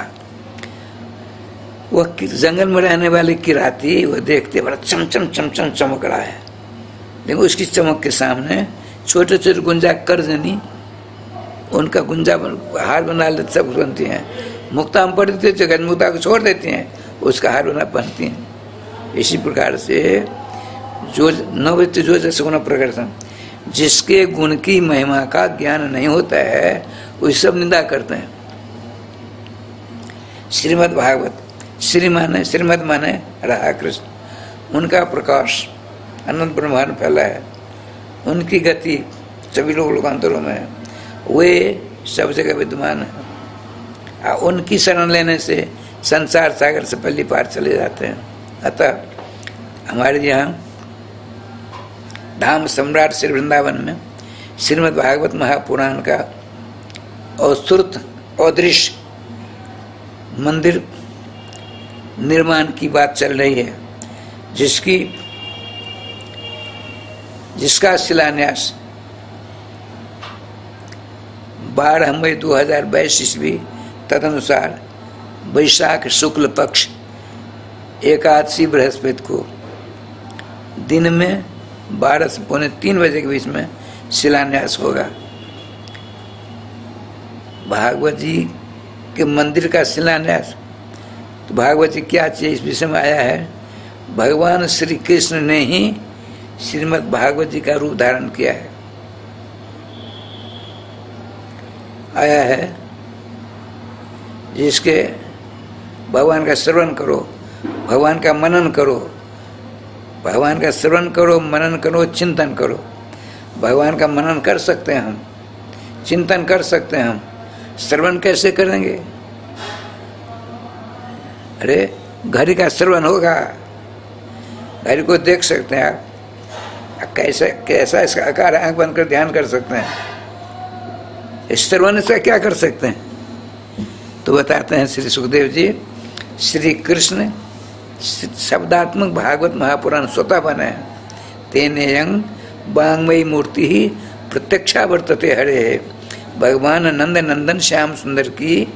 वह जंगल में रहने वाली किराती, वह देखते बड़ा चमचम चमचम चमक रहा है, लेकिन उसकी चमक के सामने छोटे छोटे गुंजा कर्जनी, उनका गुंजा हार बना लेते, सब बनती हैं। मुक्ता हम पढ़ते थे, गज मुक्ता को छोड़ देती हैं, उसका हार बना पहनती हैं। इसी प्रकार से जो नवृत्ति जो जैसे गुण प्रकर्षण, जिसके गुण की महिमा का ज्ञान नहीं होता है, वो सब निंदा करते हैं। श्रीमद् भागवत, श्रीमद् माने राधा कृष्ण, उनका प्रकाश अनंत ब्रह्मांड फैला है, उनकी गति सभी लोकांतरों में है, वे सब जगह विद्यमान है। उनकी शरण लेने से संसार सागर से पल्ली पार चले जाते हैं। अतः हमारे यहाँ धाम सम्राट श्री वृंदावन में श्रीमद् भागवत महापुराण का अवस्तृत अदृश्य मंदिर निर्माण की बात चल रही है, जिसका शिलान्यास 12 मई 2022 ईस्वी तदनुसार वैशाख शुक्ल पक्ष एकादशी बृहस्पति को दिन में 12 से पौने 3 बजे के बीच में शिलान्यास होगा। भागवत जी के मंदिर का शिलान्यास, तो भागवत जी क्या चीज इस विषय में आया है, भगवान श्री कृष्ण ने ही श्रीमद् भागवत जी का रूप धारण किया है। आया है, जिसके भगवान का श्रवण करो, भगवान का मनन करो, भगवान का श्रवण करो, मनन करो, चिंतन करो। भगवान का मनन कर सकते हैं हम, चिंतन कर सकते हैं हम, श्रवण कैसे करेंगे? अरे घड़ी का श्रवण होगा, घड़ी को देख सकते हैं आप, कैसा इसका आकार, आंख बंद कर ध्यान कर सकते हैं। श्रवण से क्या कर सकते हैं? तो बताते हैं श्री सुखदेव जी, श्री कृष्ण शब्दात्मक भागवत महापुराण स्वतः बने, तेने यंग बांगमयी मूर्ति ही प्रत्यक्षा वर्तते हरे। भगवान नंद नंदन श्याम सुंदर की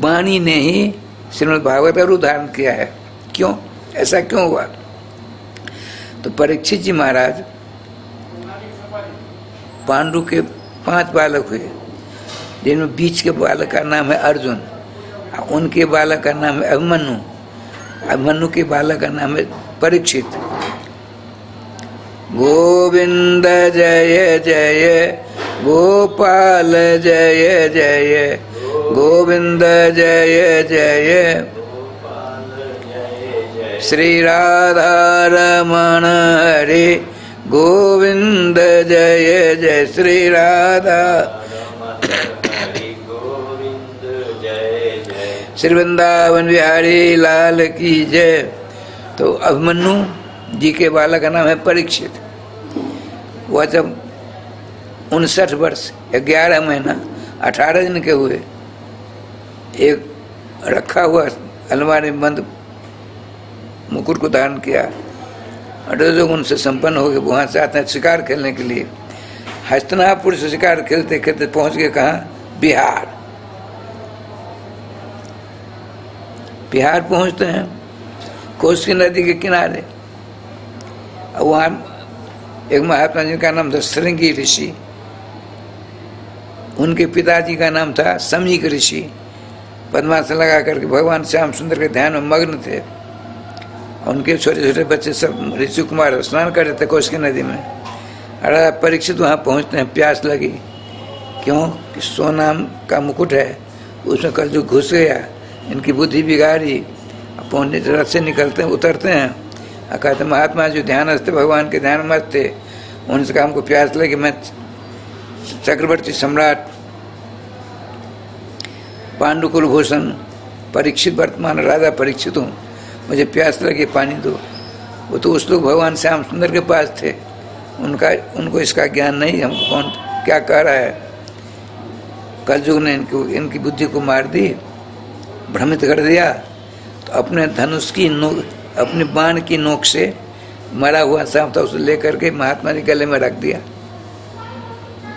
वाणी ने ही श्रीमद् भागवत का रूप धारण किया है। क्यों? ऐसा क्यों हुआ? तो परीक्षित जी महाराज, पांडु के 5 बालक हुए, जिनमें बीच के बालक का नाम है अर्जुन, उनके बालक का नाम है अभिमन्यु, अभिमन्यु के बालक का नाम है परीक्षित। गोविंद जय जय गोपाल जय जय, गोविंद जय जय श्री राधा रमण हरे, गोविंद जय जय श्री राधा श्री वृंदावन बिहारी लाल की जय। तो अभिमन्यु जी के बालक का नाम है परीक्षित। वह जब 59 वर्ष 11 महीना 18 दिन के हुए, एक रखा हुआ अलमारी में बंद मुकुट को धारण किया। और लोग उनसे संपन्न हो गए, वहाँ से आते हैं शिकार खेलने के लिए। हस्तिनापुर से शिकार खेलते खेलते पहुँच गए कहाँ? बिहार। बिहार पहुँचते हैं कोसी नदी के किनारे। और वहाँ एक महात्मा जी का नाम था श्रृंगी ऋषि, उनके पिताजी का नाम था समीक ऋषि। पद्मासन लगा करके भगवान श्याम सुंदर के ध्यान में मग्न थे। उनके छोटे छोटे बच्चे सब ऋषि कुमार स्नान कर रहे थे कोसी नदी में। अरे परीक्षित वहाँ पहुँचते हैं, प्यास लगी। क्यों? कि सोनाम का मुकुट है, उसमें कलयुग घुस गया, इनकी बुद्धि बिगाड़ी। पहुँचने रथ से निकलते हैं, उतरते हैं और कहते महात्मा जो ध्यानस्थ भगवान के ध्यान मत थे, उनसे कहा हमको प्यास लगी, मैं चक्रवर्ती सम्राट पांडुकुल भूषण परीक्षित वर्तमान राजा परीक्षित हूँ, मुझे प्यास लगी, पानी दो। वो तो उस लोग भगवान श्याम सुंदर के पास थे, उनको इसका ज्ञान नहीं, हमको कौन क्या कह रहा है। कलयुग ने इनकी बुद्धि को मार दी, भ्रमित कर दिया। तो अपने धनुष की नोक, अपने बाण की नोक से मरा हुआ सांप था, उसे लेकर के महात्मा जी गले में रख दिया।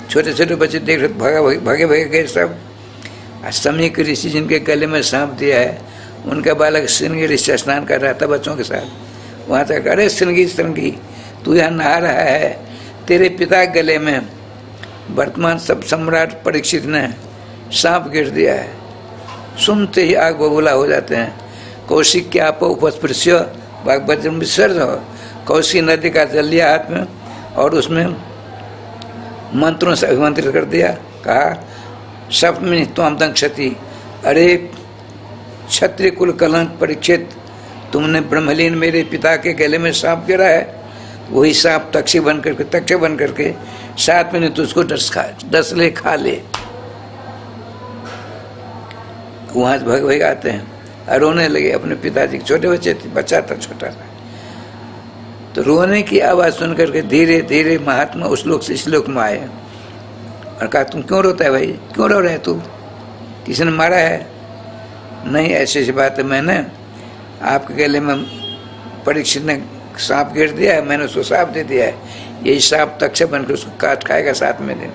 छोटे छोटे बच्चे देख रहे, भागे गए सब। समीक ऋषि जिनके गले में सांप दिया है, उनका बालक श्रृंगी ऋषि स्नान कर रहा था बच्चों के साथ। वहाँ तक, अरे श्रृंगी तू यहाँ नहा रहा है, तेरे पिता के गले में वर्तमान सब सम्राट परीक्षित ने सांप गिर दिया है। सुनते ही आग बबूला हो जाते हैं। कौशिक के आप उपस्पृश्य बागवज्र विसर्ज हो। कौशिक नदी का जल लिया हाथ में और उसमें मंत्रों से अभिमंत्रित कर दिया। कहा सप्तमी त्वं दंक्षति, अरे क्षत्रिय कुल कलंक परीक्षित, तुमने ब्रह्मलीन मेरे पिता के गले में सांप गिरा है। वही सांप तक्षक बन करके 7 महीने तुझको डस ले, खा ले। वहाँ से भग आते हैं और रोने लगे अपने पिताजी के। छोटे बच्चे थे, बच्चा था छोटा सा। तो रोने की आवाज़ सुन करके धीरे धीरे महात्मा उस लोक से इस लोक में आए और कहा तुम क्यों रोता है भाई, क्यों रो रहे तू, किसी ने मारा है? नहीं, ऐसी बात है, मैंने आपके गले में परीक्षित ने सांप गिर दिया है, मैंने उसको सांप दे दिया है, यही सांप तक्षक बनकर उसको काट खाएगा 7वें दिन।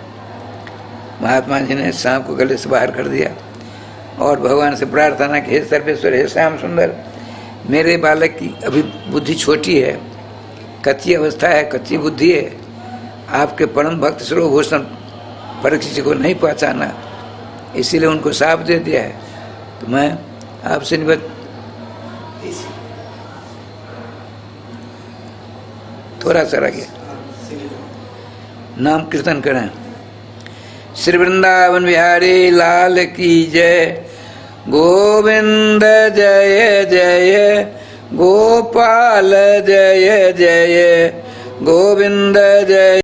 महात्मा जी ने सांप को गले से बाहर कर दिया और भगवान से प्रार्थना की, हे सर्वेश्वर, हे श्याम सुंदर, मेरे बालक की अभी बुद्धि छोटी है, कच्ची अवस्था है, कच्ची बुद्धि है, आपके परम भक्त सर्वभूषण परीक्षित को नहीं पहचाना, इसीलिए उनको सांप दे दिया है। तो मैं आपसे निवेदन, थोड़ा सा रह गया, नाम कीर्तन करें। श्री वृंदावन बिहारी लाल की जय, गोविंद जय जय, गोपाल जय जय, गोविंद जय।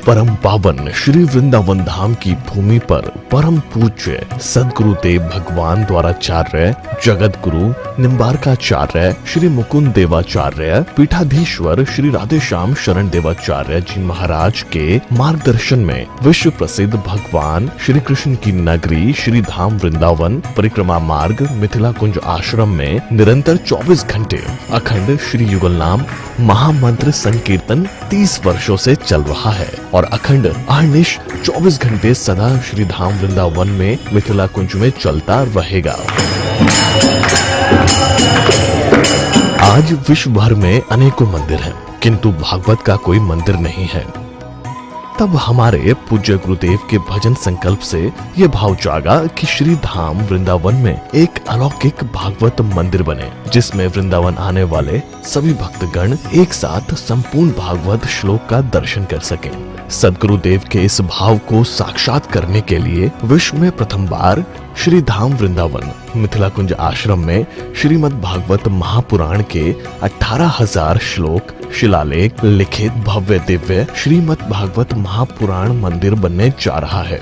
परम पावन श्री वृंदावन धाम की भूमि पर परम पूज्य सदगुरुदेव भगवान द्वाराचार्य जगत गुरु निम्बारकाचार्य श्री मुकुंद देवाचार्य पीठाधीश्वर श्री राधेश्याम शरण देवाचार्य जी महाराज के मार्गदर्शन में विश्व प्रसिद्ध भगवान श्री कृष्ण की नगरी श्री धाम वृंदावन परिक्रमा मार्ग मिथिला कुंज आश्रम में निरंतर 24 घंटे अखंड श्री युगल नाम महामंत्र संकीर्तन 30 वर्षों से चल रहा है और अखंड अहर्निश 24 घंटे सदा श्री धाम वृंदावन में मिथिला कुंज में चलता रहेगा। आज विश्व भर में अनेकों मंदिर हैं, किंतु भागवत का कोई मंदिर नहीं है। तब हमारे पूज्य गुरुदेव के भजन संकल्प से ये भाव जागा कि श्री धाम वृंदावन में एक अलौकिक भागवत मंदिर बने, जिसमें वृंदावन आने वाले सभी भक्तगण एक साथ संपूर्ण भागवत श्लोक का दर्शन कर सकें। सदगुरुदेव के इस भाव को साक्षात करने के लिए विश्व में प्रथम बार श्री धाम वृंदावन मिथिला कुंज आश्रम में श्रीमद् भागवत महापुराण के 18,000 श्लोक शिलालेख लिखित भव्य दिव्य श्रीमद् भागवत महापुराण मंदिर बनने जा रहा है।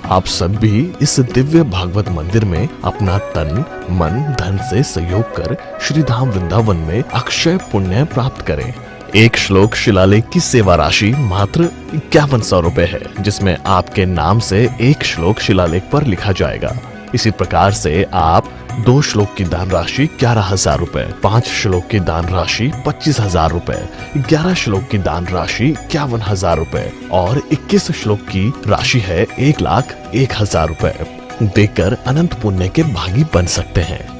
आप सब भी इस दिव्य भागवत मंदिर में अपना तन मन धन से सहयोग कर श्री धाम वृंदावन में अक्षय पुण्य प्राप्त करें। एक श्लोक शिलालेख की सेवा राशि मात्र 5100 रुपए है, जिसमें आपके नाम से एक श्लोक शिलालेख पर लिखा जाएगा। इसी प्रकार से आप 2 श्लोक की दान राशि 11,000 रुपए, 5 श्लोक की दान राशि 25,000 रुपए, 11 श्लोक की दान राशि 51,000 रुपए और 21 श्लोक की राशि है 1,01,000 रुपए देकर अनंत पुण्य के भागी बन सकते हैं।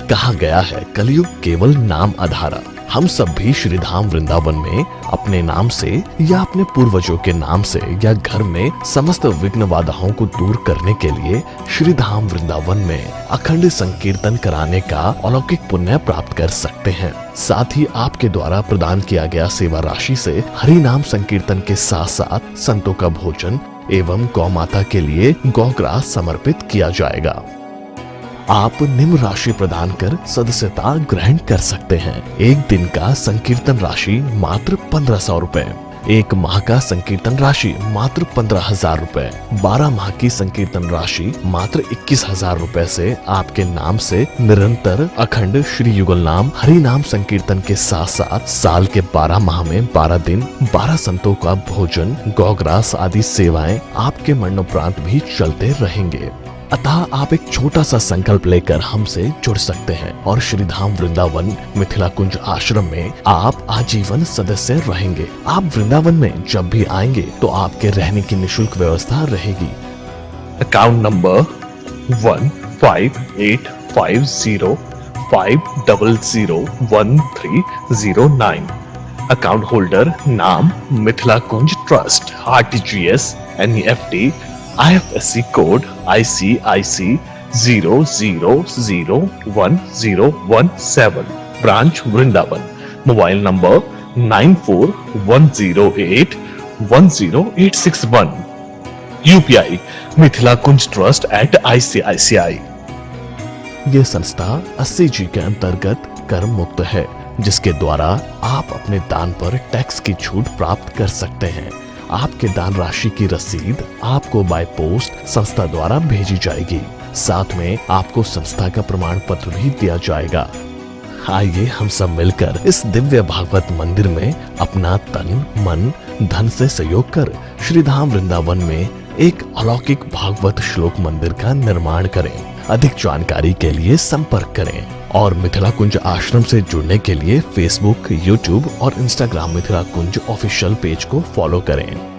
कहा गया है कलयुग केवल नाम आधारा। हम सब भी श्री धाम वृंदावन में अपने नाम से या अपने पूर्वजों के नाम से या घर में समस्त विघ्न बाधाओं को दूर करने के लिए श्री धाम वृंदावन में अखंड संकीर्तन कराने का अलौकिक पुण्य प्राप्त कर सकते हैं। साथ ही आपके द्वारा प्रदान किया गया सेवा राशि से हरि नाम संकीर्तन के साथ साथ संतों का भोजन एवं गौ माता के लिए गौग्रास समर्पित किया जाएगा। आप निम्न राशि प्रदान कर सदस्यता ग्रहण कर सकते हैं। एक दिन का संकीर्तन राशि मात्र 1500 रुपए, एक माह का संकीर्तन राशि मात्र 15,000 रुपए, 12 माह की संकीर्तन राशि मात्र 21,000 रुपए से आपके नाम से निरंतर अखंड श्री युगल नाम हरि नाम संकीर्तन के साथ साथ साल के 12 माह में 12 दिन 12 संतों का भोजन गौग्रास आदि सेवाएं आपके मरणोपरांत भी चलते रहेंगे। अतः आप एक छोटा सा संकल्प लेकर हमसे जुड़ सकते हैं और श्री धाम वृंदावन मिथिला कुंज आश्रम में आप आजीवन सदस्य रहेंगे। आप वृंदावन में जब भी आएंगे तो आपके रहने की निशुल्क व्यवस्था रहेगी। Account number 158505001309। अकाउंट होल्डर नाम Mithila Kunj trust, RTGS, NEFT, IFSC code ICIC 00011017। Branch Vrindavan. Mobile number 9410810861। UPI Mithila Kunj trust @ICICI। ये संस्था 80G के अंतर्गत कर मुक्त है, जिसके द्वारा आप अपने दान पर टैक्स की छूट प्राप्त कर सकते हैं। आपके दान राशि की रसीद आपको बाय पोस्ट संस्था द्वारा भेजी जाएगी। साथ में आपको संस्था का प्रमाण पत्र भी दिया जाएगा। आइए हम सब मिलकर इस दिव्य भागवत मंदिर में अपना तन मन धन से सहयोग कर श्री धाम वृंदावन में एक अलौकिक भागवत श्लोक मंदिर का निर्माण करें। अधिक जानकारी के लिए संपर्क करें और मिथिला कुंज आश्रम से जुड़ने के लिए फेसबुक, यूट्यूब और इंस्टाग्राम मिथिला कुंज ऑफिशियल पेज को फॉलो करें।